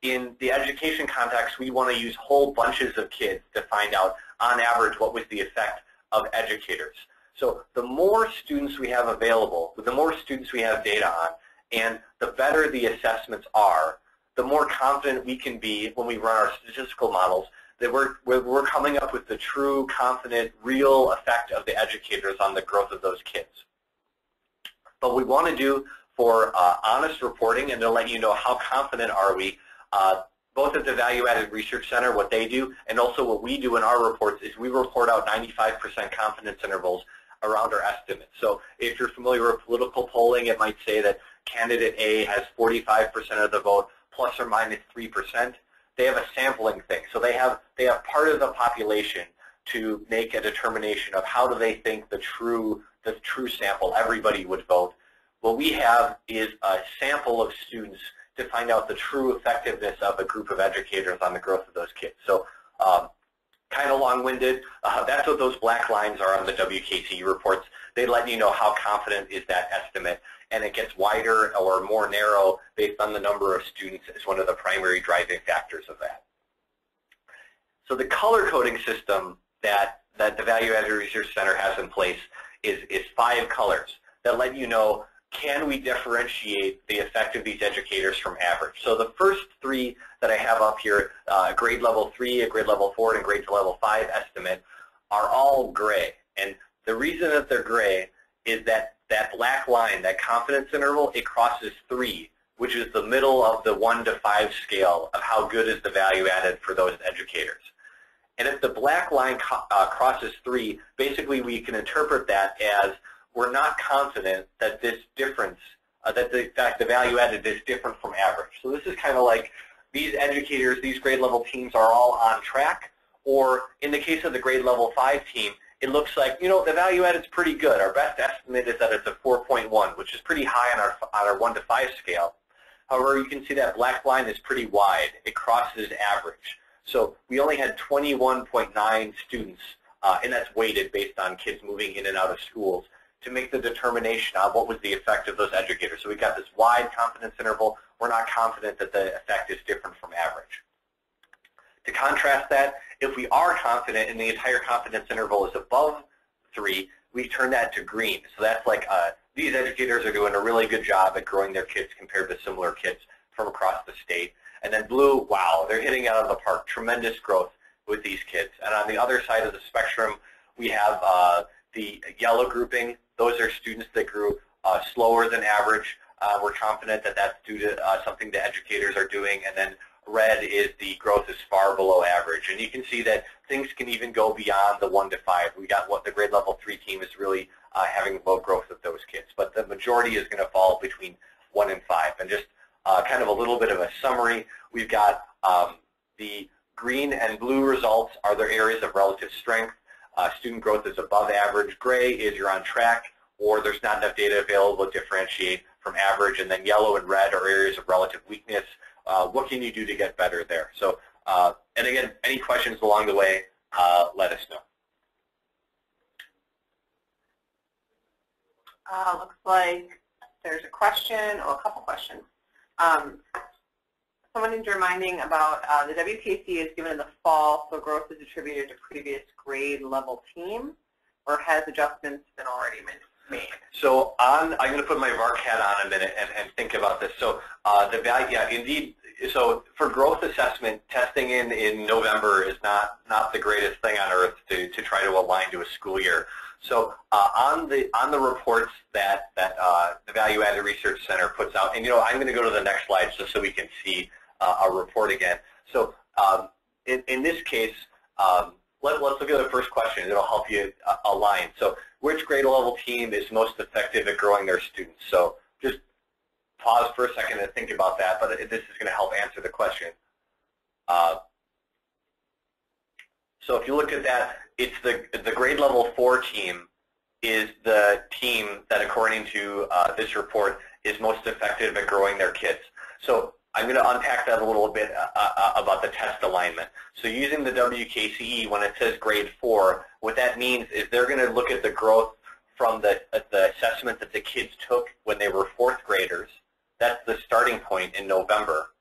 In the education context, we want to use whole bunches of kids to find out, on average, what was the effect of educators. So the more students we have available, the more students we have data on, and the better the assessments are, the more confident we can be when we run our statistical models that we're coming up with the true, confident, real effect of the educators on the growth of those kids. But we want to do for honest reporting and to let you know how confident are we, both at the Value Added Research Center, what they do, and also what we do in our reports is we report out 95% confidence intervals around our estimates. So if you're familiar with political polling, it might say that candidate A has 45% of the vote plus or minus 3%. They have a sampling thing. So they have part of the population to make a determination of how do they think the true sample, everybody would vote. What we have is a sample of students to find out the true effectiveness of a group of educators on the growth of those kids. So kind of long-winded. That's what those black lines are on the WKCE reports. They let you know how confident is that estimate, and it gets wider or more narrow based on the number of students as one of the primary driving factors of that. So the color coding system that the Value Added Research Center has in place is 5 colors that let you know, can we differentiate the effect of these educators from average? So the first 3 that I have up here, grade level 3, a grade level 4, and grade level 5 estimate, are all gray. And the reason that they're gray is that black line, that confidence interval, it crosses 3, which is the middle of the 1 to 5 scale of how good is the value added for those educators. And if the black line crosses 3, basically we can interpret that as we're not confident that this difference, that the value added is different from average. So this is kind of like these educators, these grade level teams are all on track, or in the case of the grade level 5 team, it looks like, you know, the value added is pretty good. Our best estimate is that it's a 4.1, which is pretty high on our 1 to 5 scale. However, you can see that black line is pretty wide. It crosses average. So we only had 21.9 students, and that's weighted based on kids moving in and out of schools, to make the determination on what was the effect of those educators. So we got this wide confidence interval. We're not confident that the effect is different from average. To contrast that, if we are confident and the entire confidence interval is above 3, we turn that to green. So that's like these educators are doing a really good job at growing their kids compared to similar kids from across the state. And then blue, wow, they're hitting out of the park. Tremendous growth with these kids. And on the other side of the spectrum, we have the yellow grouping. Those are students that grew slower than average. We're confident that that's due to something the educators are doing. And then red is the growth is far below average. And you can see that things can even go beyond the 1 to 5. We got what the grade level 3 team is really having low growth of those kids. But the majority is going to fall between 1 and 5. And just kind of a little bit of a summary, we've got the green and blue results are their areas of relative strength. Student growth is above average. Gray is you're on track, or there's not enough data available to differentiate from average. And then yellow and red are areas of relative weakness, what can you do to get better there? So, and again, any questions along the way, let us know. Looks like there's a question or a couple questions. Someone is reminding about the WKC is given in the fall, so growth is attributed to previous grade level team, or has adjustments been already made? So I'm going to put my VARC hat on a minute and think about this. So the value, yeah, indeed. So for growth assessment, testing in November is not the greatest thing on earth to try to align to a school year. So on the reports that the Value Added Research Center puts out, and I'm going to go to the next slide just so we can see a report again. So in this case, let's look at the first question. It'll help you align. So which grade level team is most effective at growing their students? So just pause for a second and think about that, but this is going to help answer the question. So if you look at that, it's the grade level 4 team is the team that, according to this report, is most effective at growing their kids. So I'm going to unpack that a little bit about the test alignment. So using the WKCE, when it says grade 4, what that means is they're going to look at the growth from the assessment that the kids took when they were 4th graders. That's the starting point in November.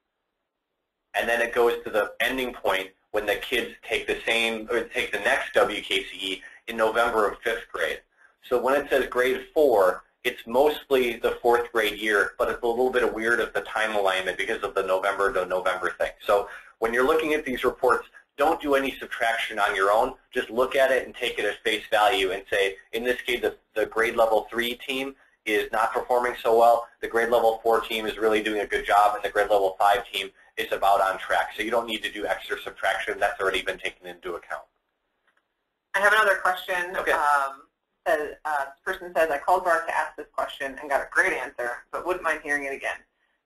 And then it goes to the ending point when the kids take the next WKCE in November of 5th grade. So when it says grade 4, it's mostly the 4th grade year, but it's a little bit weird of the time alignment because of the November to November thing. So when you're looking at these reports, don't do any subtraction on your own. Just look at it and take it at face value and say, in this case, the grade level 3 team is not performing so well. The grade level 4 team is really doing a good job, and the grade level 5 team is about on track. So you don't need to do extra subtraction. That's already been taken into account. I have another question. Okay. This person says, I called VARC to ask this question and got a great answer, but wouldn't mind hearing it again.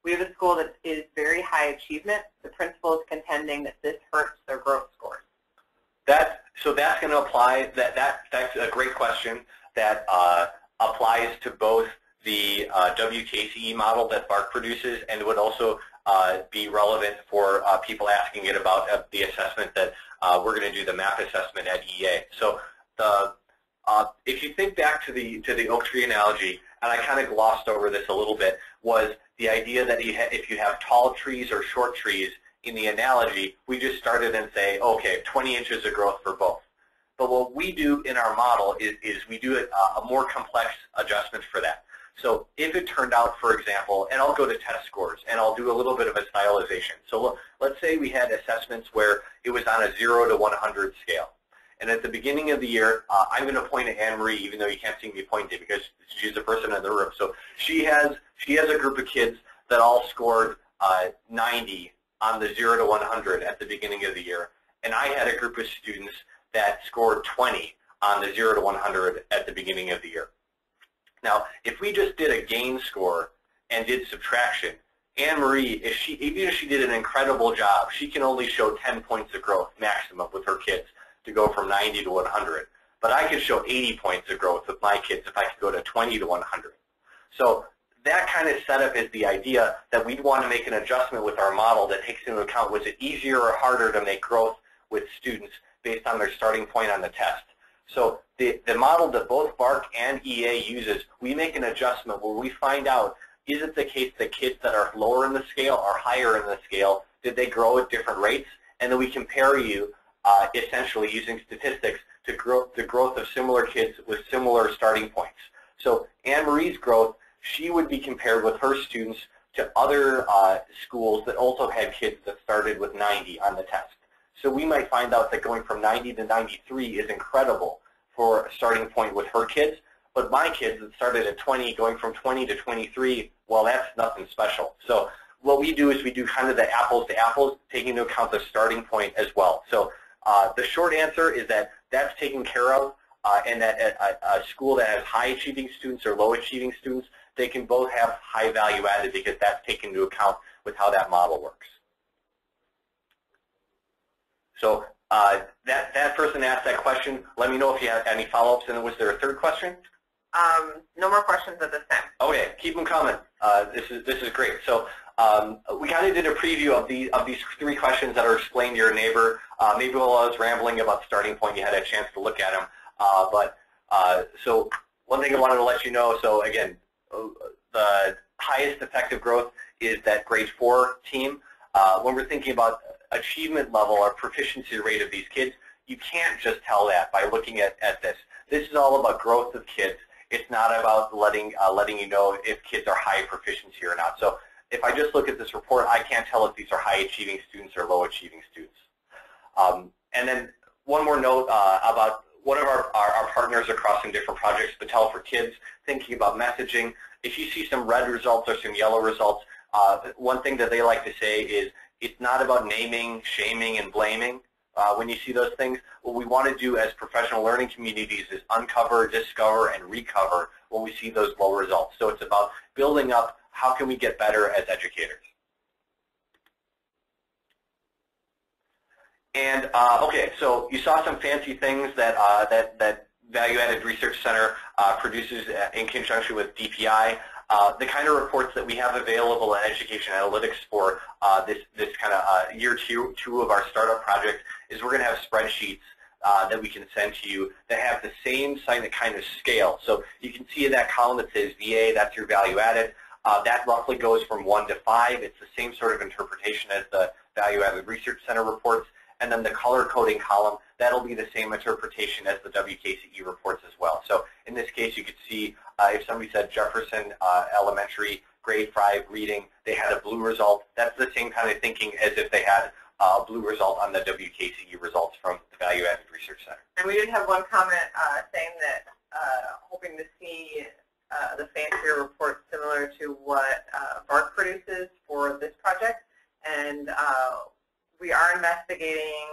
We have a school that is very high achievement. The principal is contending that this hurts their growth scores. So that's going to apply. That's a great question that applies to both the WKCE model that VARC produces, and would also be relevant for people asking it about the assessment that we're going to do, the MAP assessment at EA. So if you think back to the oak tree analogy, and I kind of glossed over this a little bit, was the idea that if you have tall trees or short trees in the analogy, we just started and say, okay, 20 inches of growth for both. But what we do in our model is we do a more complex adjustment for that. So if it turned out, for example, and I'll go to test scores, and I'll do a little bit of a stylization. So let's say we had assessments where it was on a 0 to 100 scale. And at the beginning of the year, I'm going to point at Anne-Marie, even though you can't see me pointing because she's the person in the room. So she has a group of kids that all scored 90 on the 0 to 100 at the beginning of the year. And I had a group of students that scored 20 on the 0 to 100 at the beginning of the year. Now, if we just did a gain score and did subtraction, Anne-Marie, even if she did an incredible job, she can only show 10 points of growth maximum with her kids to go from 90 to 100. But I could show 80 points of growth with my kids if I could go to 20 to 100. So that kind of setup is the idea that we'd want to make an adjustment with our model that takes into account, was it easier or harder to make growth with students based on their starting point on the test. So the model that both VARC and EA uses, we make an adjustment where we find out, is it the case that kids that are lower in the scale are higher in the scale? Did they grow at different rates? And then we compare you essentially using statistics to the growth of similar kids with similar starting points. So Anne-Marie's growth, she would be compared with her students to other schools that also had kids that started with 90 on the test. So we might find out that going from 90 to 93 is incredible for a starting point with her kids, but my kids that started at 20, going from 20 to 23, well, that's nothing special. So what we do is we do kind of the apples to apples, taking into account the starting point as well. So the short answer is that that's taken care of, and that a school that has high achieving students or low achieving students, they can both have high value added because that's taken into account with how that model works. So that person asked that question. Let me know if you have any follow-ups. And was there a third question? No more questions at this time. Okay, keep them coming. This is great. So We kind of did a preview of these 3 questions that are explained to your neighbor. Maybe while I was rambling about Starting Point, you had a chance to look at them. So one thing I wanted to let you know, so again, the highest effective growth is that grade 4 team. When we're thinking about achievement level or proficiency rate of these kids, you can't just tell that by looking at this. This is all about growth of kids. It's not about letting you know if kids are high proficiency or not. So if I just look at this report, I can't tell if these are high achieving students or low achieving students. And then one more note about one of our partners across some different projects, Battelle for Kids, thinking about messaging. If you see some red results or some yellow results, one thing that they like to say is it's not about naming, shaming, and blaming. When you see those things, what we want to do as professional learning communities is uncover, discover, and recover when we see those low results. So it's about building up how can we get better as educators. And okay, so you saw some fancy things that that Value Added Research Center produces in conjunction with DPI. The kind of reports that we have available in Education Analytics for this kind of year two of our startup project is we're going to have spreadsheets that we can send to you that have the same kind of scale. So you can see in that column that says VA, that's your value added. That roughly goes from 1 to 5. It's the same sort of interpretation as the Value Added Research Center reports. And then the color coding column, that'll be the same interpretation as the WKCE reports as well. So in this case, you could see if somebody said Jefferson Elementary, grade 5 reading, they had a blue result. That's the same kind of thinking as if they had a blue result on the WKCE results from the Value Added Research Center. And we did have one comment saying that hoping to see the fancier report similar to what BARC produces for this project. And we are investigating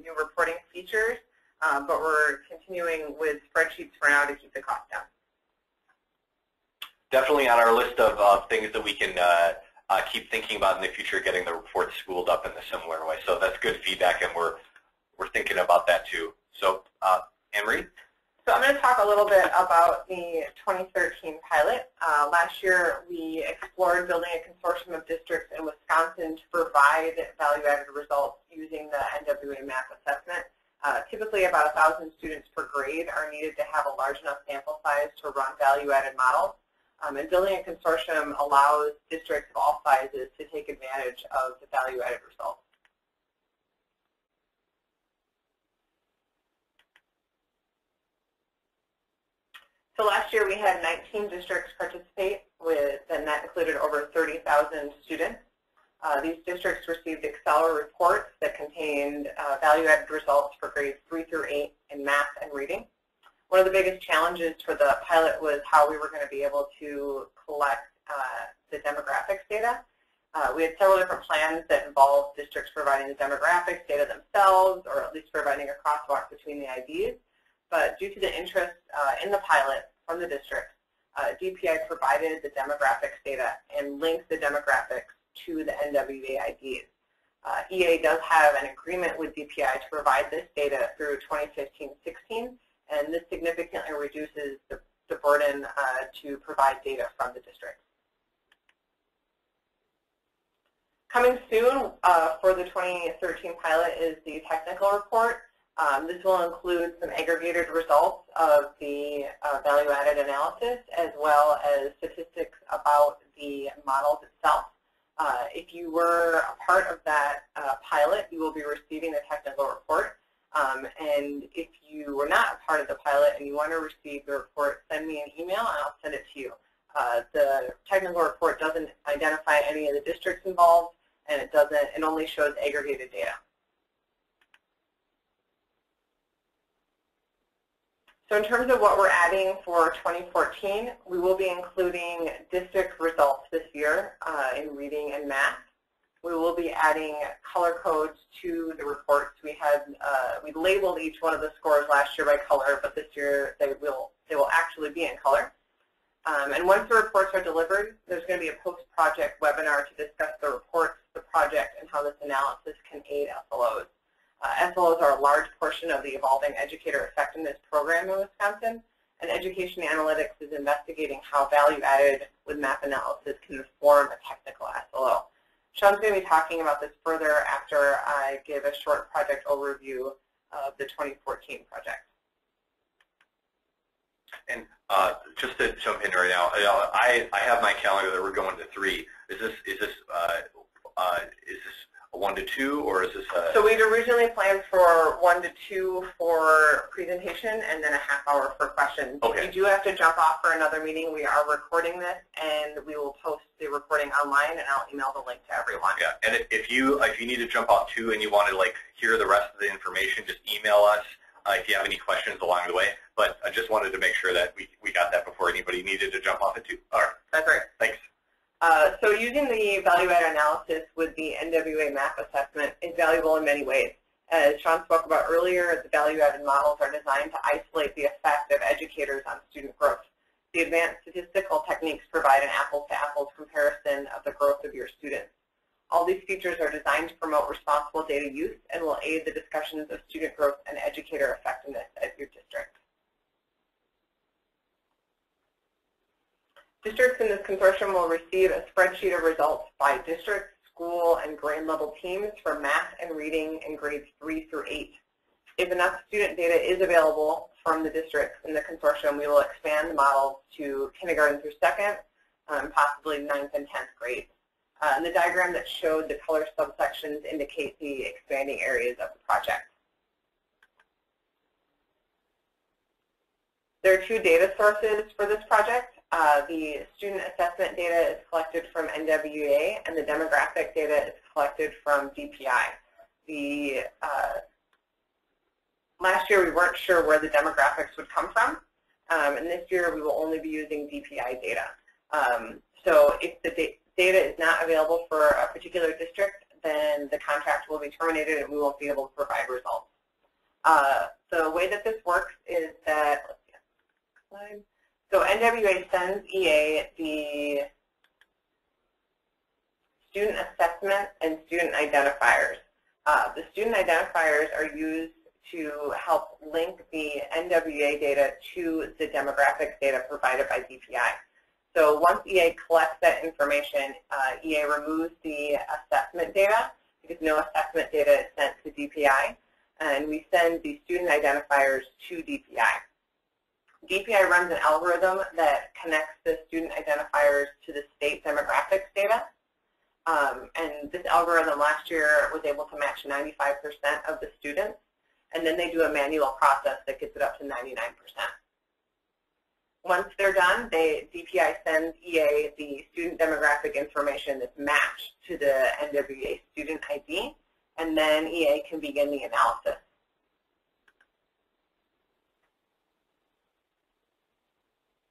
new reporting features, but we're continuing with spreadsheets for now to keep the cost down. Definitely on our list of things that we can keep thinking about in the future, getting the reports spooled up in a similar way. So that's good feedback, and we're thinking about that too. So Anne-Marie? So I'm going to talk a little bit about the 2013 pilot. Last year, we explored building a consortium of districts in Wisconsin to provide value-added results using the NWEA MAP assessment. Typically, about 1,000 students per grade are needed to have a large enough sample size to run value-added models. And building a consortium allows districts of all sizes to take advantage of the value-added results. So last year we had 19 districts participate, and that included over 30,000 students. These districts received Accelera reports that contained value-added results for grades 3 through 8 in math and reading. One of the biggest challenges for the pilot was how we were going to be able to collect the demographics data. We had several different plans that involved districts providing the demographics data themselves, or at least providing a crosswalk between the IDs. But due to the interest in the pilot from the districts, DPI provided the demographics data and linked the demographics to the NWEA IDs. EA does have an agreement with DPI to provide this data through 2015-16, and this significantly reduces the burden to provide data from the districts. Coming soon for the 2013 pilot is the technical report. This will include some aggregated results of the value-added analysis as well as statistics about the models itself. If you were a part of that pilot, you will be receiving the technical report. And if you were not a part of the pilot and you want to receive the report, send me an email and I'll send it to you. The technical report doesn't identify any of the districts involved, and it only shows aggregated data. So in terms of what we're adding for 2014, we will be including district results this year in reading and math. We will be adding color codes to the reports. We labeled each one of the scores last year by color, but this year they will actually be in color. And once the reports are delivered, there's going to be a post-project webinar to discuss the reports, the project, and how this analysis can aid SLOs. SLOs are a large portion of the Evolving Educator Effectiveness Program in Wisconsin, and education analytics is investigating how value-added with math analysis can inform a technical SLO. Sean's going to be talking about this further after I give a short project overview of the 2014 project. And just to jump in right now, I have my calendar that we're going to 3. Is this a 1 to 2, or is this a? So we'd originally planned for 1 to 2 for presentation and then a half hour for questions. Okay. You do have to jump off for another meeting. We are recording this, and we will post the recording online, and I'll email the link to everyone. Yeah, and if you need to jump off too, and you want to hear the rest of the information, just email us if you have any questions along the way. But I just wanted to make sure that we got that before anybody needed to jump off it too. All right. That's right. Thanks. So using the value-added analysis with the NWEA MAP assessment is valuable in many ways. As Sean spoke about earlier, the value-added models are designed to isolate the effect of educators on student growth. The advanced statistical techniques provide an apples-to-apples comparison of the growth of your students. All these features are designed to promote responsible data use and will aid the discussions of student growth and educator effectiveness at your district. Districts in this consortium will receive a spreadsheet of results by district, school, and grade level teams for math and reading in grades 3 through 8. If enough student data is available from the districts in the consortium, we will expand the models to kindergarten through 2nd, possibly 9th and 10th grades. And the diagram that showed the color subsections indicate the expanding areas of the project. There are 2 data sources for this project. The student assessment data is collected from NWEA, and the demographic data is collected from DPI. Last year we weren't sure where the demographics would come from, and this year we will only be using DPI data. So if the data is not available for a particular district, then the contract will be terminated and we won't be able to provide results. The way that this works is that, let's see, next slide. So NWEA sends EA the student assessment and student identifiers. The student identifiers are used to help link the NWEA data to the demographics data provided by DPI. So once EA collects that information, EA removes the assessment data because no assessment data is sent to DPI, and we send the student identifiers to DPI. DPI runs an algorithm that connects the student identifiers to the state demographics data. And this algorithm last year was able to match 95% of the students, and then they do a manual process that gets it up to 99%. Once they're done, DPI sends EA the student demographic information that's matched to the NWEA student ID, and then EA can begin the analysis.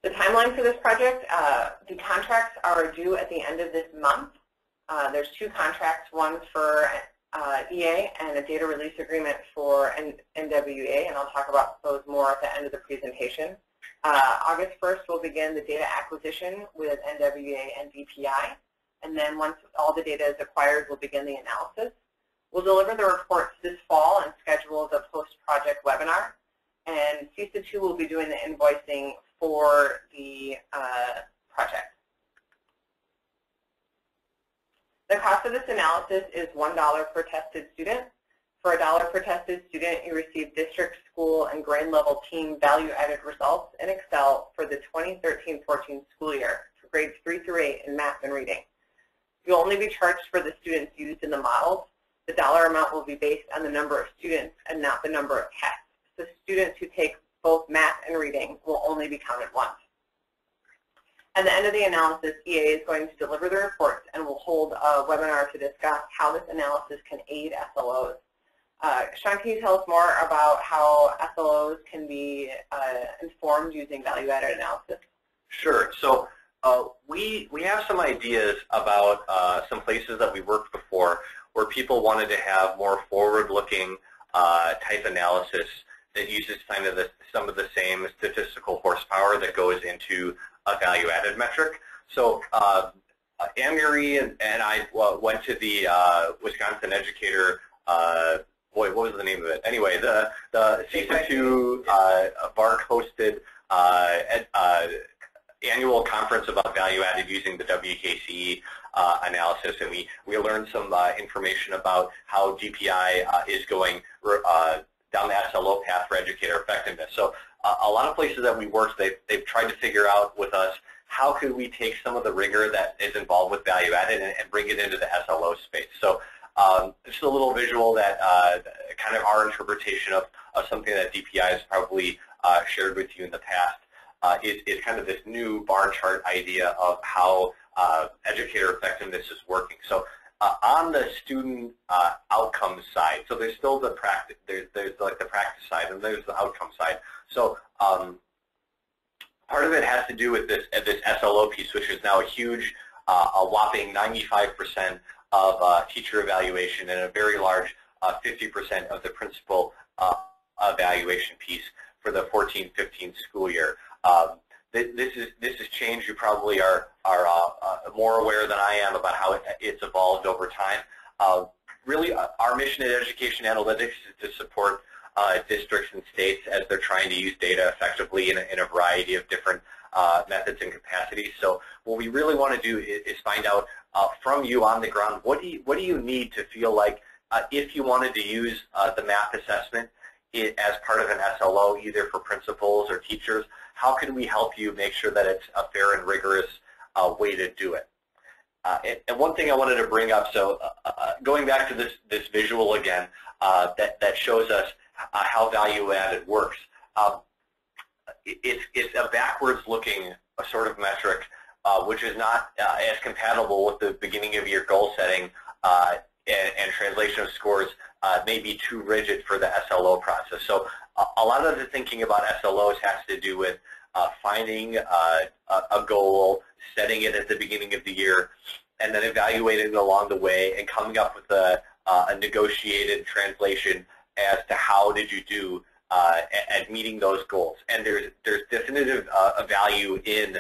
The timeline for this project, the contracts are due at the end of this month. There's 2 contracts, one for EA and a data release agreement for NWEA, and I'll talk about those more at the end of the presentation. August 1st, we'll begin the data acquisition with NWEA and DPI, and then once all the data is acquired, we'll begin the analysis. We'll deliver the reports this fall and schedule the post-project webinar, and CISA 2 will be doing the invoicing for the project. The cost of this analysis is $1 per tested student. For $1 per tested student, you receive district, school, and grade level team value-added results in Excel for the 2013-14 school year for grades 3 through 8 in math and reading. You'll only be charged for the students used in the models. The dollar amount will be based on the number of students and not the number of tests. So students who take both math and reading will only be counted once. At the end of the analysis, EA is going to deliver the reports and will hold a webinar to discuss how this analysis can aid SLOs. Sean, can you tell us more about how SLOs can be informed using value-added analysis? Sure. So we have some ideas about some places that we worked before where people wanted to have more forward-looking type analysis that uses some of the same statistical horsepower that goes into a value-added metric. So Anne-Marie and I went to the Wisconsin Educator, boy, what was the name of it? Anyway, the CISA 2 VARC hosted annual conference about value added using the WKCE analysis, and we learned some information about how DPI is going down the SLO path for educator effectiveness. So a lot of places that we worked, they've tried to figure out with us how could we take some of the rigor that is involved with value added and bring it into the SLO space. So just a little visual that kind of our interpretation of something that DPI has probably shared with you in the past is kind of this new bar chart idea of how educator effectiveness is working. So on the student outcomes side, so there's still the practice, there's like the practice side, and there's the outcome side. So part of it has to do with this SLO piece, which is now a huge, a whopping 95% of teacher evaluation and a very large 50% of the principal evaluation piece for the 14-15 school year. This is change. You probably are more aware than I am about how it's evolved over time. Really, our mission at Education Analytics is to support districts and states as they're trying to use data effectively in a variety of different methods and capacities. So what we really want to do is find out from you on the ground, what do you need to feel like if you wanted to use the math assessment as part of an SLO, either for principals or teachers, how can we help you make sure that it's a fair and rigorous way to do it? And one thing I wanted to bring up, so going back to this visual again, that shows us how value added works. It's a backwards looking sort of metric, which is not as compatible with the beginning of year goal setting and translation of scores may be too rigid for the SLO process. So a lot of the thinking about SLOs has to do with finding a goal, setting it at the beginning of the year, and then evaluating it along the way and coming up with a negotiated translation as to how did you do at meeting those goals. And there's definitive value in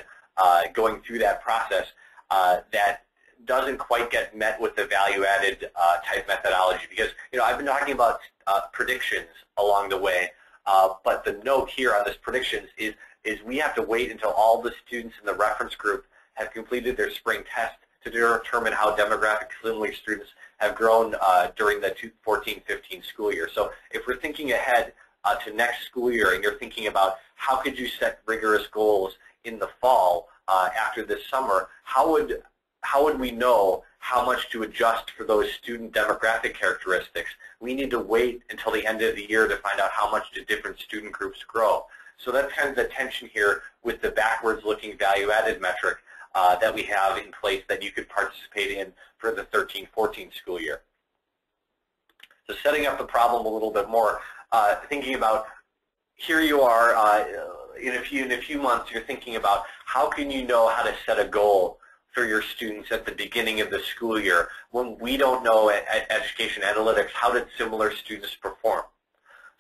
going through that process that doesn't quite get met with the value-added type methodology, because I've been talking about predictions along the way, but the note here on this predictions is we have to wait until all the students in the reference group have completed their spring test to determine how demographic similar students have grown during the 14-15 school year. So if we're thinking ahead to next school year and you're thinking about how could you set rigorous goals in the fall after this summer, how would we know how much to adjust for those student demographic characteristics? We need to wait until the end of the year to find out how much do different student groups grow. So that's kind of the tension here with the backwards looking value-added metric that we have in place that you could participate in for the 13-14 school year. So setting up the problem a little bit more, thinking about here you are in a few months, you're thinking about how can you know how to set a goal for your students at the beginning of the school year when we don't know at Education Analytics how did similar students perform.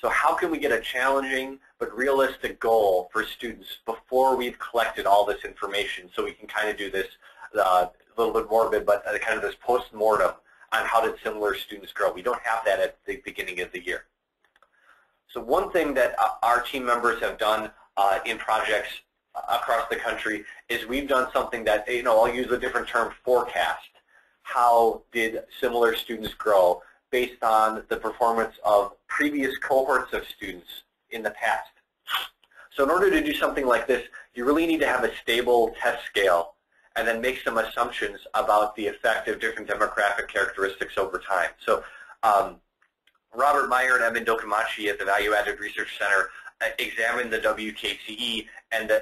So how can we get a challenging but realistic goal for students before we've collected all this information, so we can kind of do this a little bit morbid, but kind of this post-mortem on how did similar students grow. We don't have that at the beginning of the year. So one thing that our team members have done in projects across the country is we've done something that, I'll use a different term, forecast. How did similar students grow based on the performance of previous cohorts of students in the past? So in order to do something like this, you really need to have a stable test scale and then make some assumptions about the effect of different demographic characteristics over time. So Robert Meyer and Evan Dokamachi at the Value Added Research Center examined the WKCE and the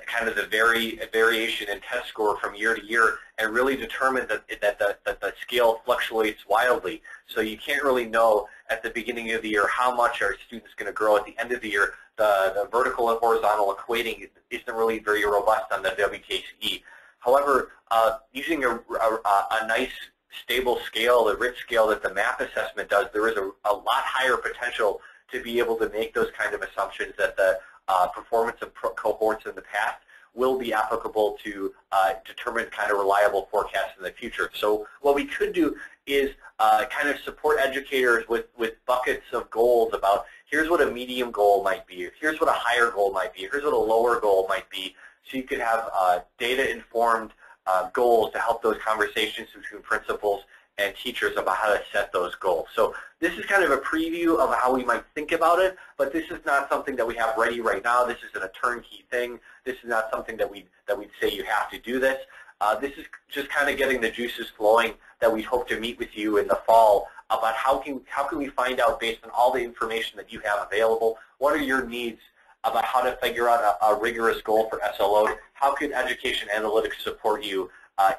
variation in test score from year to year, and really determined that the scale fluctuates wildly. So you can't really know at the beginning of the year how much are students going to grow. At the end of the year, the vertical and horizontal equating isn't really very robust on the WKCE. However, using a nice stable scale, the rich scale that the MAP assessment does, there is a lot higher potential to be able to make those kind of assumptions that the performance of cohorts in the past will be applicable to determine kind of reliable forecasts in the future. So what we could do is kind of support educators with buckets of goals about here's what a medium goal might be, here's what a higher goal might be, here's what a lower goal might be. So you could have data-informed goals to help those conversations between principals and teachers about how to set those goals. So this is kind of a preview of how we might think about it, but this is not something that we have ready right now. This isn't a turnkey thing. This is not something that we'd say you have to do this. This is just kind of getting the juices flowing that we hope to meet with you in the fall about how can we find out, based on all the information that you have available, what are your needs about how to figure out a rigorous goal for SLO. How could education analytics support you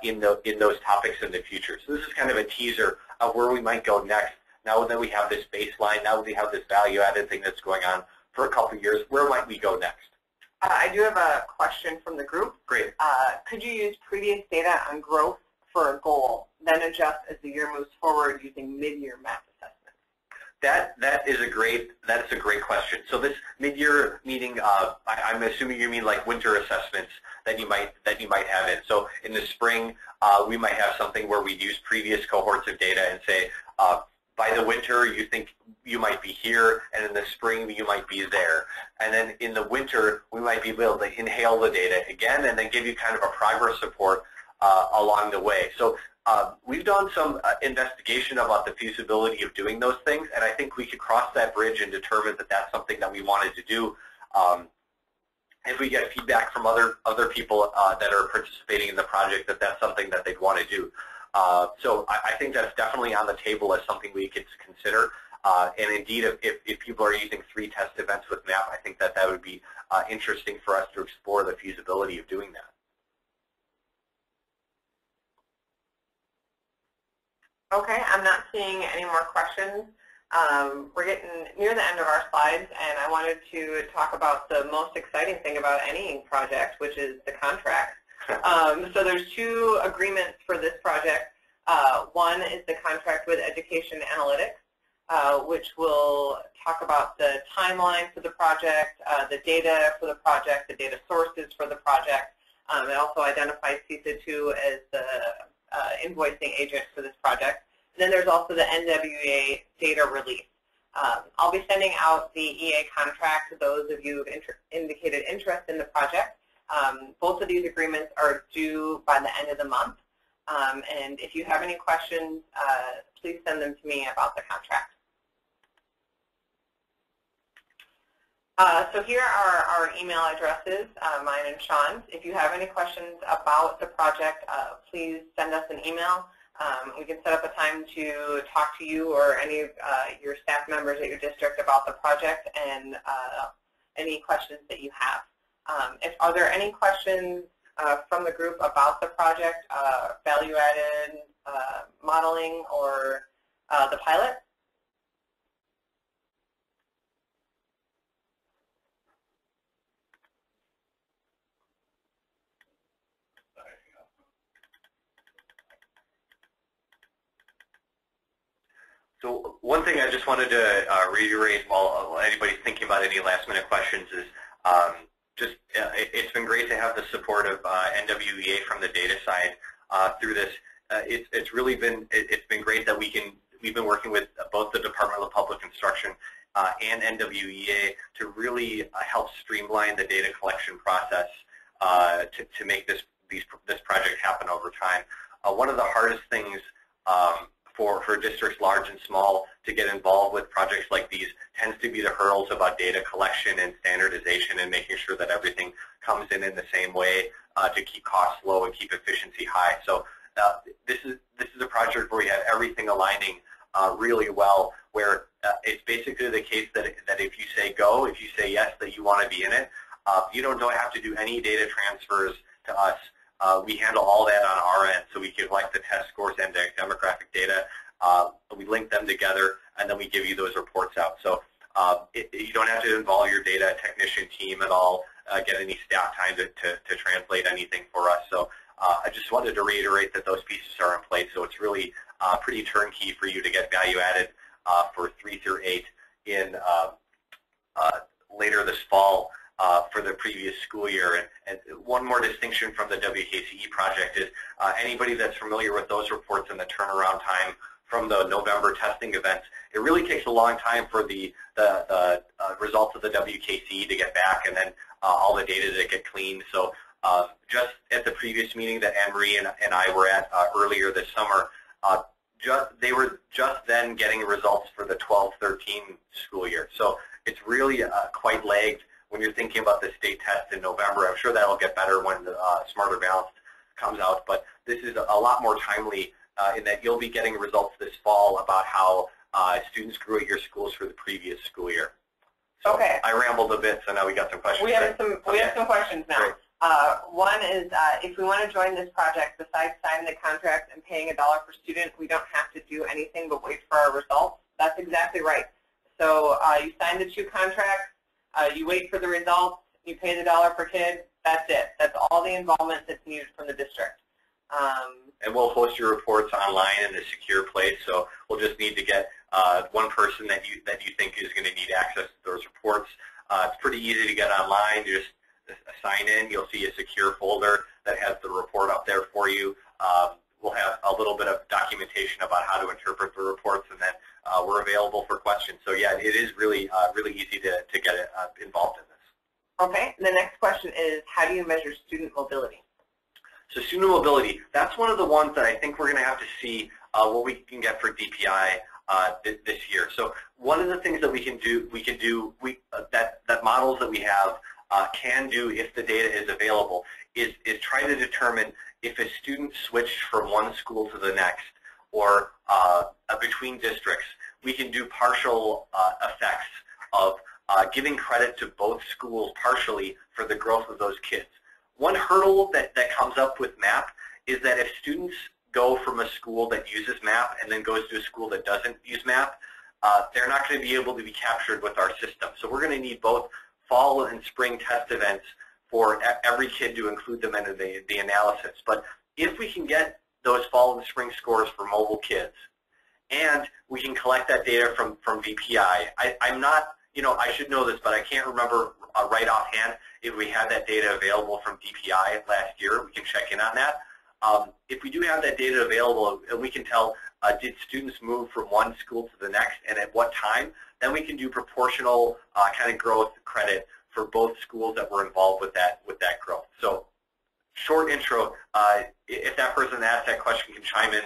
in those topics in the future? So this is kind of a teaser of where we might go next. Now that we have this baseline, now that we have this value-added thing that's going on for a couple of years, where might we go next? I do have a question from the group. Great. Could you use previous data on growth for a goal, then adjust as the year moves forward using mid-year math assessment? That is a great question. So this mid-year meeting, I'm assuming you mean like winter assessments that you might have in. So in the spring, we might have something where we use previous cohorts of data and say, by the winter you think you might be here, and in the spring you might be there. And then in the winter we might be able to inhale the data again and then give you kind of a progress report along the way. So we've done some investigation about the feasibility of doing those things, and I think we could cross that bridge and determine that that's something that we wanted to do. If we get feedback from other people that are participating in the project that that's something that they'd want to do. So I think that's definitely on the table as something we could consider. And indeed, if people are using 3 test events with MAP, I think that would be interesting for us to explore the feasibility of doing that. Okay, I'm not seeing any more questions. We're getting near the end of our slides, and I wanted to talk about the most exciting thing about any project, which is the contract. So there's 2 agreements for this project. One is the contract with Education Analytics, which will talk about the timeline for the project, the data for the project, the data sources for the project. It also identifies CISA2 as the invoicing agent for this project. And then there's also the NWEA data release. I'll be sending out the EA contract to those of you who've indicated interest in the project. Both of these agreements are due by the end of the month. And if you have any questions, please send them to me about the contract. So here are our email addresses, mine and Sean's. If you have any questions about the project, please send us an email. We can set up a time to talk to you or any of your staff members at your district about the project and any questions that you have. Are there any questions from the group about the project, value-added modeling, or the pilot? So one thing I just wanted to reiterate while anybody's thinking about any last-minute questions is it's been great to have the support of NWEA from the data side through this. It's been great that we've been working with both the Department of Public Instruction and NWEA to really help streamline the data collection process to make this project happen over time. One of the hardest things for districts large and small to get involved with projects like these tends to be the hurdles about data collection and standardization and making sure that everything comes in the same way to keep costs low and keep efficiency high. So this is a project where we have everything aligning really well, where it's basically the case that if you say go, if you say yes, that you want to be in it, you don't have to do any data transfers to us. We handle all that on our end, so we collect the test scores and the demographic data. We link them together, and then we give you those reports out. So you don't have to involve your data technician team at all, get any staff time to translate anything for us. So I just wanted to reiterate that those pieces are in place, so it's really pretty turnkey for you to get value added for 3 through 8 in later this fall. for the previous school year. And one more distinction from the WKCE project is anybody that's familiar with those reports and the turnaround time from the November testing events, it really takes a long time for the results of the WKCE to get back, and then all the data to get cleaned. So just at the previous meeting that Anne-Marie and I were at earlier this summer, they were just then getting results for the 12-13 school year. So it's really quite lagged when you're thinking about the state test in November. I'm sure that'll get better when the Smarter Balanced comes out, but this is a lot more timely in that you'll be getting results this fall about how students grew at your schools for the previous school year. So Okay. I rambled a bit, so now we got some questions. We have some questions now. Great. One is if we want to join this project, besides signing the contract and paying $1 per student, we don't have to do anything but wait for our results. That's exactly right. So you sign the 2 contracts, you wait for the results, you pay the $1 per kid. That's it. That's all the involvement that's needed from the district. And we'll host your reports online in a secure place. So we'll just need to get one person that you think is going to need access to those reports. It's pretty easy to get online. You just sign in. You'll see a secure folder that has the report up there for you. We'll have a little bit of documentation about how to interpret the reports, and then we're available for questions. So yeah, it is really really easy to get involved in this. Okay. The next question is, how do you measure student mobility? So student mobility, that's one of the ones that I think we're going to have to see what we can get for DPI this year. So one of the things that we can do that models that we have can do if the data is available is try to determine if a student switched from one school to the next or between districts. We can do partial effects of giving credit to both schools partially for the growth of those kids. One hurdle that comes up with MAP is that if students go from a school that uses MAP and then goes to a school that doesn't use MAP, they're not going to be able to be captured with our system. So we're going to need both fall and spring test events for every kid to include them in the analysis. But if we can get those fall and spring scores for mobile kids, and we can collect that data from DPI, I'm not, I should know this, but I can't remember right offhand if we had that data available from DPI last year. We can check in on that. If we do have that data available, and we can tell did students move from one school to the next and at what time, then we can do proportional kind of growth credit for both schools that were involved with that growth. So short intro, if that person that asked that question can chime in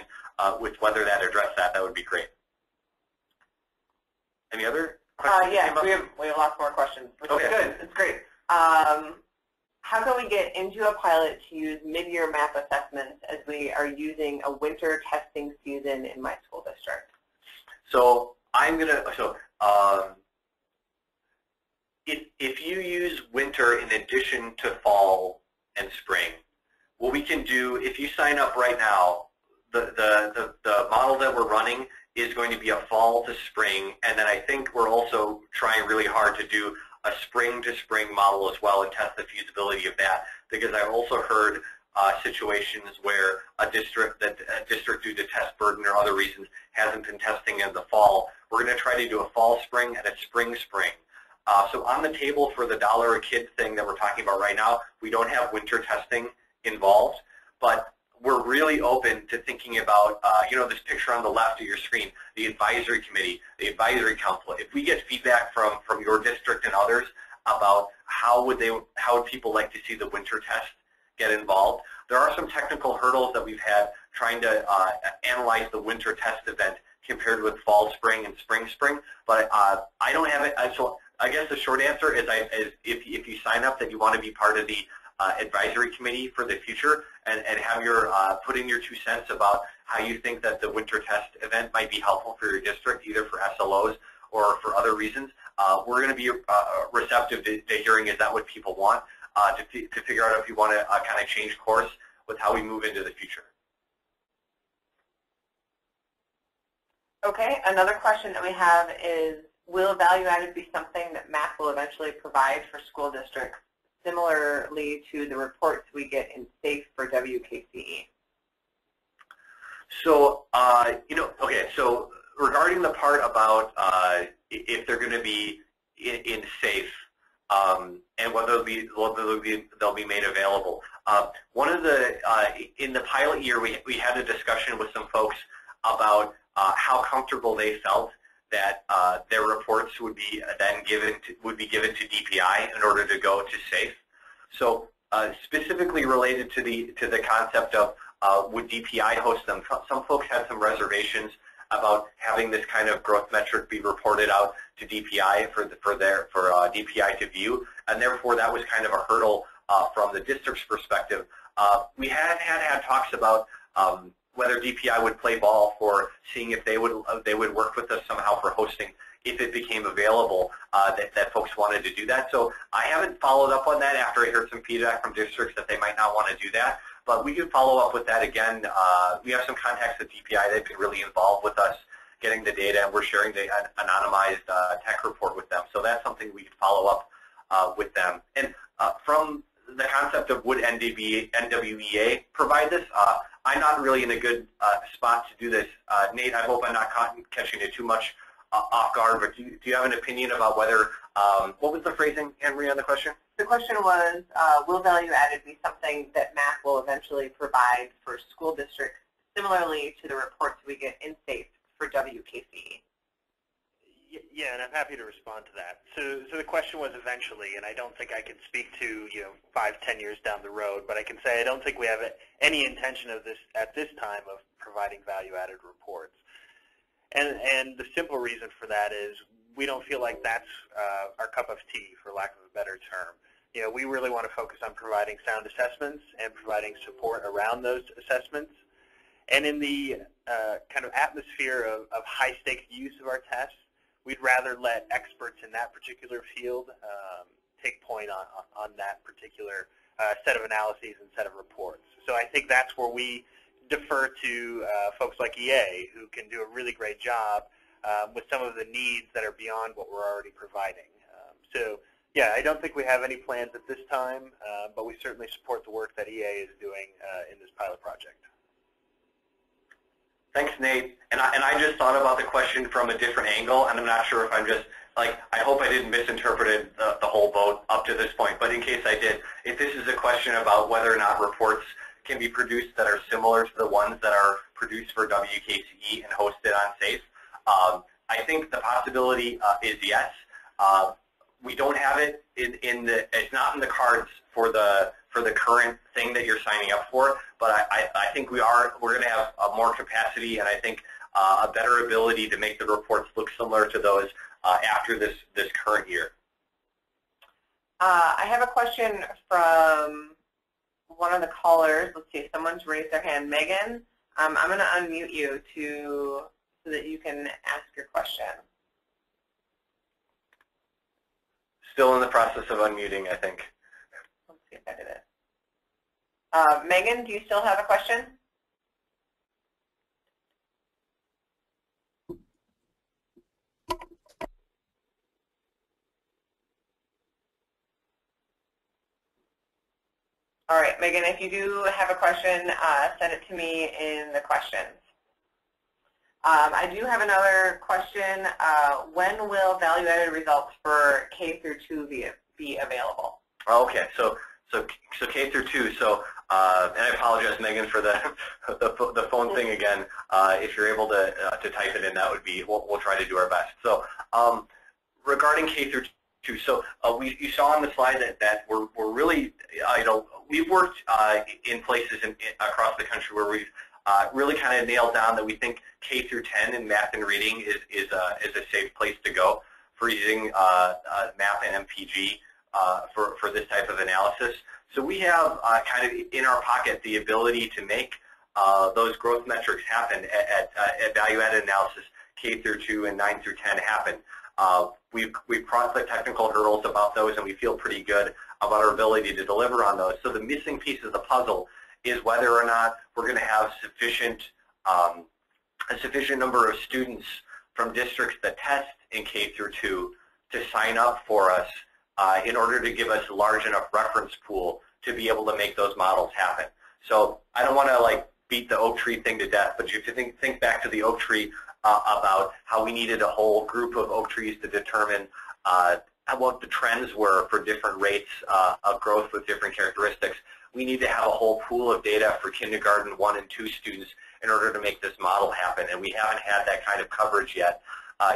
with whether that addressed that would be great. Any other questions? Yeah, we have lots more questions, which is good. It's great. How can we get into a pilot to use mid-year MAP assessments as we are using a winter testing season in my school district? So if you use winter in addition to fall and spring, what we can do, if you sign up right now, the model that we're running is going to be a fall to spring, and then I think we're also trying really hard to do a spring to spring model as well and test the feasibility of that, because I've also heard situations where a district due to test burden or other reasons hasn't been testing in the fall. We're going to try to do a fall spring and a spring spring. So on the table for the $1 a kid thing that we're talking about right now, we don't have winter testing involved, but we're really open to thinking about, this picture on the left of your screen, the advisory committee, the advisory council. If we get feedback from your district and others about how would people like to see the winter test get involved, there are some technical hurdles that we've had trying to analyze the winter test event compared with fall spring and spring spring, but I don't have it. So I guess the short answer is if you sign up that you want to be part of the advisory committee for the future and have your put in your 2 cents about how you think that the winter test event might be helpful for your district, either for SLOs or for other reasons. We're going to be receptive to hearing is that what people want to figure out if you want to kind of change course with how we move into the future. Okay, another question that we have is, will value added be something that MAP will eventually provide for school districts, similarly to the reports we get in SAFE for WKCE? So, so regarding the part about if they're going to be in SAFE, and whether they'll be made available. One of the in the pilot year, we had a discussion with some folks about how comfortable they felt that their reports would be then given to DPI in order to go to SAFE. So specifically related to the concept of would DPI host them, some folks had some reservations about having this kind of growth metric be reported out to DPI for DPI to view, and therefore that was kind of a hurdle from the district's perspective. We had talks about whether DPI would play ball for seeing if they would work with us somehow for hosting if it became available, that folks wanted to do that. So I haven't followed up on that after I heard some feedback from districts that they might not want to do that. But we can follow up with that again. We have some contacts at DPI. They've been really involved with us getting the data, and we're sharing the anonymized tech report with them. So that's something we can follow up with them. And from the concept of would NWEA provide this, I'm not really in a good spot to do this. Nate, I hope I'm not catching it too much off guard, but do you have an opinion about whether, what was the phrasing, Henry, on the question? The question was, will value added be something that MAP will eventually provide for school districts similarly to the reports we get in SAFE for WKCE? Yeah, and I'm happy to respond to that. So the question was eventually, and I don't think I can speak to 5-10 years down the road, but I can say I don't think we have any intention of this at this time of providing value-added reports. And the simple reason for that is we don't feel like that's our cup of tea, for lack of a better term. We really want to focus on providing sound assessments and providing support around those assessments. And in the kind of atmosphere of high-stakes use of our tests, we'd rather let experts in that particular field take point on that particular set of analyses and set of reports. So I think that's where we defer to folks like EA, who can do a really great job with some of the needs that are beyond what we're already providing. So yeah, I don't think we have any plans at this time, but we certainly support the work that EA is doing in this pilot project. Thanks, Nate. And I just thought about the question from a different angle, and I'm not sure if I'm just, I hope I didn't misinterpret the whole vote up to this point, but in case I did, if this is a question about whether or not reports can be produced that are similar to the ones that are produced for WKCE and hosted on SAFE, I think the possibility is yes. We don't have it it's not in the cards for the current thing that you're signing up for, but I think we're going to have more capacity, and I think a better ability to make the reports look similar to those after this current year. I have a question from one of the callers. Let's see, someone's raised their hand. Megan, I'm going to unmute you so that you can ask your question. Still in the process of unmuting, I think. Let's see if I did it. Megan, do you still have a question? All right, Megan, if you do have a question, send it to me in the questions. I do have another question. When will value-added results for K through 2 be available? Okay, so K through 2. So, and I apologize, Megan, for the phone thing again. If you're able to type it in, that would be. We'll try to do our best. So, regarding K through 2, so you saw on the slide that we're really, we've worked in places across the country where we've really kind of nailed down that we think K through 10 in math and reading is a safe place to go for using MAP and MPG for this type of analysis. So we have kind of in our pocket the ability to make those growth metrics happen at value-added analysis, K through 2 and 9 through 10 happen. We've crossed the technical hurdles about those, and we feel pretty good about our ability to deliver on those. So the missing piece of the puzzle is whether or not we're going to have a sufficient number of students from districts that test in K through 2 to sign up for us in order to give us a large enough reference pool to be able to make those models happen. So I don't want to beat the oak tree thing to death, but you have to think back to the oak tree about how we needed a whole group of oak trees to determine what the trends were for different rates of growth with different characteristics. We need to have a whole pool of data for kindergarten 1 and 2 students in order to make this model happen, and we haven't had that kind of coverage yet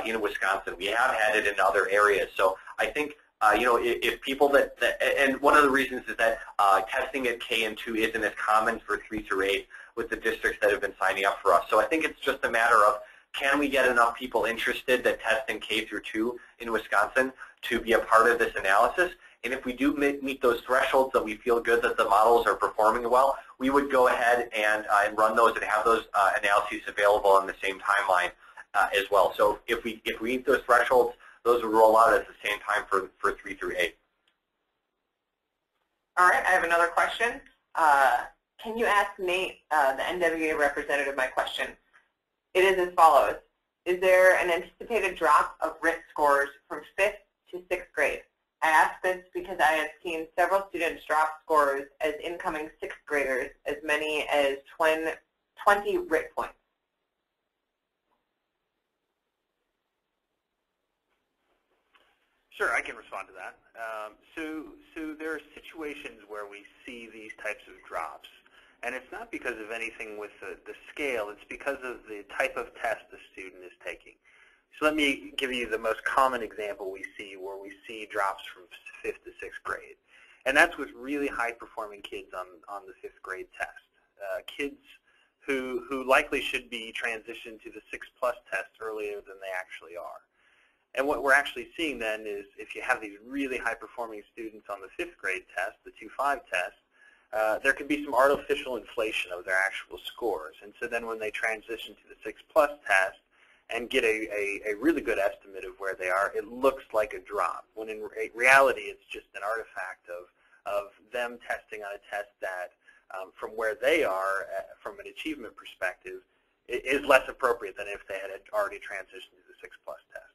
in Wisconsin. We have had it in other areas. So I think if people and one of the reasons is that testing at K and 2 isn't as common for 3 through 8 with the districts that have been signing up for us. So I think it's just a matter of, can we get enough people interested that test in K through 2 in Wisconsin to be a part of this analysis? And if we do meet those thresholds that we feel good that the models are performing well, we would go ahead and run those and have those analyses available on the same timeline as well. So if we meet those thresholds, those will roll out at the same time for 3 through 8. All right, I have another question. Can you ask Nate, the NWEA representative, my question? It is as follows. Is there an anticipated drop of RIT scores from 5th to 6th grade? I ask this because I have seen several students drop scores as incoming 6th graders, as many as 20 RIT points. Sure, I can respond to that. So there are situations where we see these types of drops, and it's not because of anything with the scale, it's because of the type of test the student is taking. So let me give you the most common example we see where we see drops from 5th to 6th grade, and that's with really high-performing kids on the 5th grade test. Kids who likely should be transitioned to the 6+ test earlier than they actually are. And what we're actually seeing then is if you have these really high-performing students on the 5th grade test, the 2-5 test, there can be some artificial inflation of their actual scores. And so then when they transition to the 6+ test and get a really good estimate of where they are, it looks like a drop, when in reality it's just an artifact of them testing on a test that, from where they are, from an achievement perspective, is less appropriate than if they had already transitioned to the 6+ test.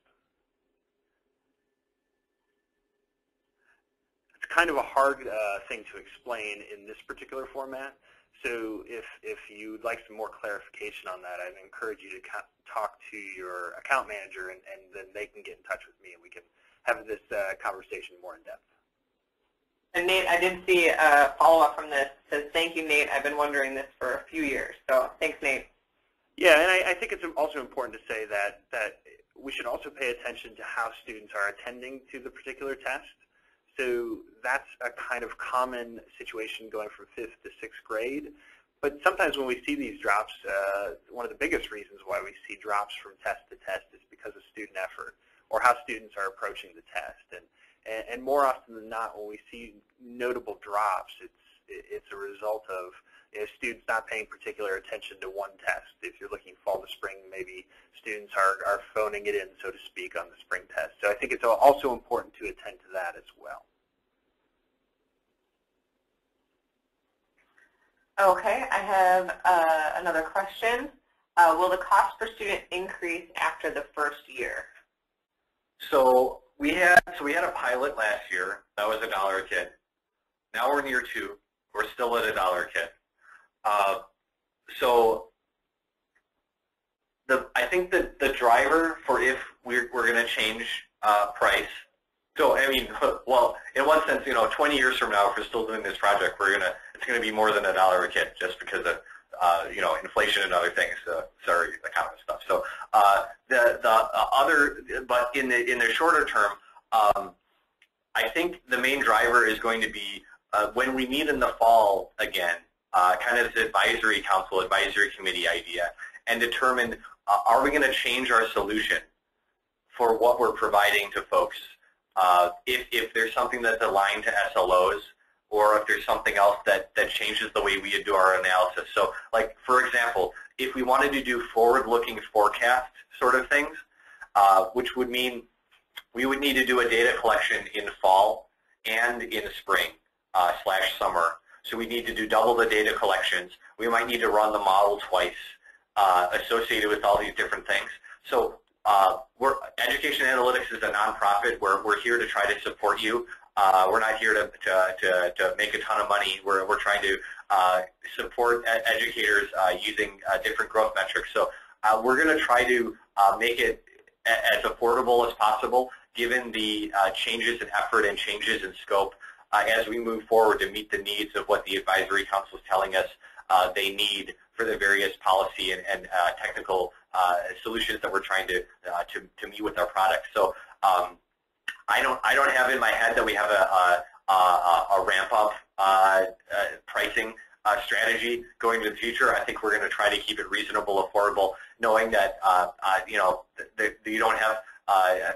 Kind of a hard thing to explain in this particular format. So if you'd like some more clarification on that, I'd encourage you to talk to your account manager, and then they can get in touch with me, and we can have this conversation more in depth. And Nate, I did see a follow-up from this. It says, thank you, Nate. I've been wondering this for a few years. So thanks, Nate. Yeah, and I think it's also important to say that we should also pay attention to how students are attending to the particular test. So that's a kind of common situation going from 5th to 6th grade. But sometimes when we see these drops, one of the biggest reasons why we see drops from test to test is because of student effort or how students are approaching the test. And more often than not, when we see notable drops, it's a result of students not paying particular attention to one test. If you're looking fall to spring, maybe students are phoning it in, so to speak, on the spring test. So I think it's also important to attend to that as well. Okay, I have another question. Will the cost per student increase after the first year? So we had a pilot last year. That was $1 a kid. Now we're in year 2. We're still at $1 a kid. So I think that the driver for if we're going to change price. So I mean, well, in one sense, 20 years from now, if we're still doing this project, it's going to be more than $1 a kid, just because of inflation and other things. Sorry, economist stuff. So but in the shorter term, I think the main driver is going to be when we meet in the fall again, kind of this advisory council, advisory committee idea, and determine, are we going to change our solution for what we're providing to folks? If there's something that's aligned to SLOs, or if there's something else that changes the way we do our analysis. So, like, for example, if we wanted to do forward-looking forecast sort of things, which would mean we would need to do a data collection in fall and in spring / summer. So we need to do double the data collections. We might need to run the model twice associated with all these different things. So Education Analytics is a nonprofit. We're here to try to support you. We're not here to make a ton of money. We're trying to support educators using different growth metrics. So we're going to try to make it as affordable as possible given the changes in effort and changes in scope, as we move forward to meet the needs of what the Advisory Council is telling us they need for the various policy and technical solutions that we're trying to meet with our products. So I don't have in my head that we have a ramp up pricing strategy going into the future. I think we're going to try to keep it reasonable, affordable, knowing that you know you don't have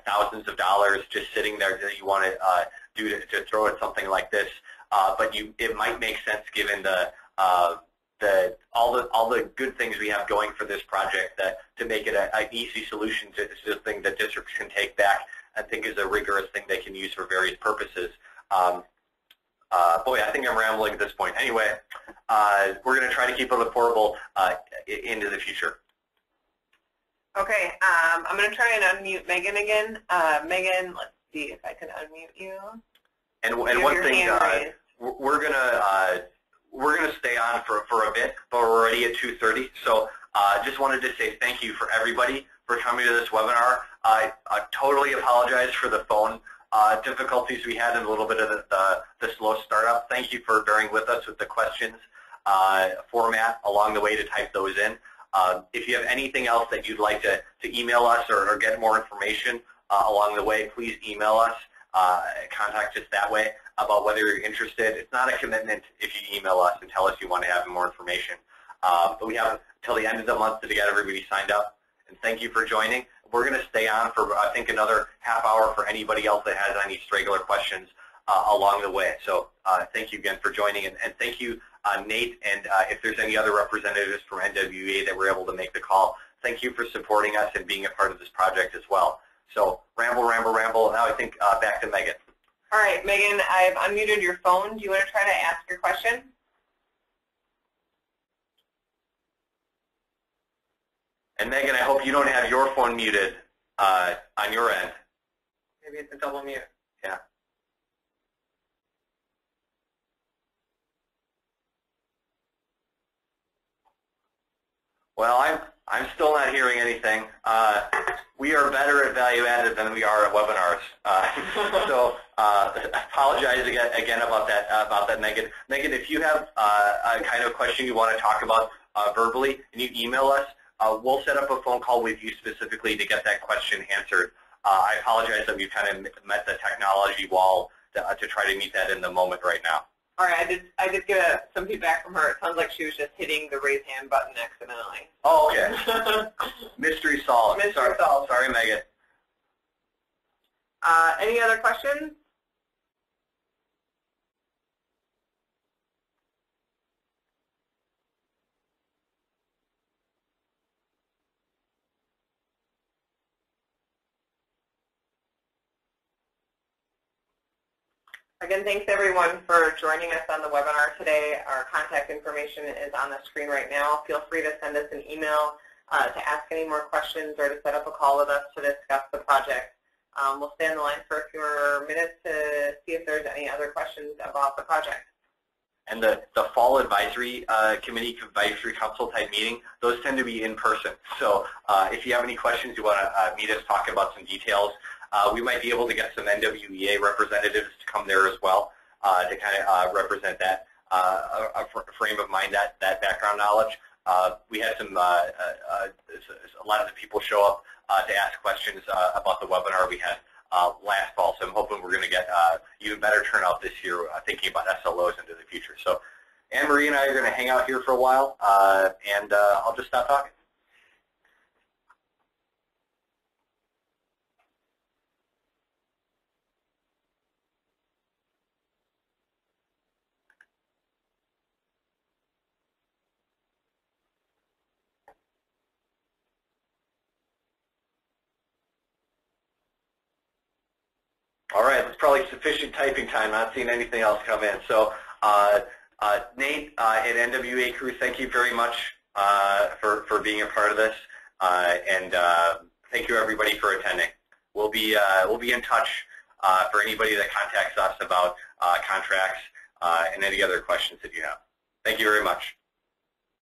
thousands of dollars just sitting there that you want to do to throw at something like this. But it might make sense given all the good things we have going for this project to make it an easy solution to something that districts can take back and think is a rigorous thing they can use for various purposes. Boy, I think I'm rambling at this point. Anyway, we're going to try to keep it affordable into the future. Okay, I'm going to try and unmute Megan again. Megan, let's see if I can unmute you. And one thing, we're gonna stay on for a bit, but we're already at 2:30. So just wanted to say thank you for everybody for coming to this webinar. I totally apologize for the phone difficulties we had and a little bit of the slow startup. Thank you for bearing with us with the questions format along the way to type those in. If you have anything else that you'd like to email us or get more information along the way, please email us. Contact us that way about whether you're interested. It's not a commitment if you email us and tell us you want to have more information. But we have until the end of the month to get everybody signed up. And thank you for joining. We're going to stay on for, I think, another half hour for anybody else that has any regular questions along the way. So thank you again for joining. And thank you, Nate. And if there's any other representatives from NWEA that were able to make the call, thank you for supporting us and being a part of this project as well. So ramble. Now I think back to Megan. All right, Megan, I've unmuted your phone. Do you want to try to ask your question? And Megan, I hope you don't have your phone muted on your end. Maybe it's a double mute. Yeah. Well, I'm still not hearing anything. We are better at value added than we are at webinars. So apologize again about that, Megan. Megan, if you have a kind of question you want to talk about verbally, and you email us, we'll set up a phone call with you specifically to get that question answered. I apologize that we've kind of met the technology wall to try to meet that in the moment right now. All right, I did get some feedback from her. It sounds like she was just hitting the raise hand button accidentally. Oh, okay. Mystery solved. Mystery solved. Sorry, Megan. Any other questions? Again, thanks everyone for joining us on the webinar today. Our contact information is on the screen right now. Feel free to send us an email to ask any more questions or to set up a call with us to discuss the project. We'll stay on the line for a few more minutes to see if there's any other questions about the project. And the fall advisory committee, advisory council type meeting, those tend to be in person. So if you have any questions, you want to meet us, talk about some details, we might be able to get some NWEA representatives to come there as well to kind of represent that frame of mind, that background knowledge. We had some a lot of the people show up to ask questions about the webinar we had last fall, so I'm hoping we're going to get even better turnout this year thinking about SLOs into the future. So Anne-Marie and I are going to hang out here for a while, and I'll just stop talking. All right, that's probably sufficient typing time. Not seeing anything else come in. So Nate at NWEA Crew, thank you very much for being a part of this, and thank you everybody for attending. We'll be in touch for anybody that contacts us about contracts and any other questions that you have. Thank you very much.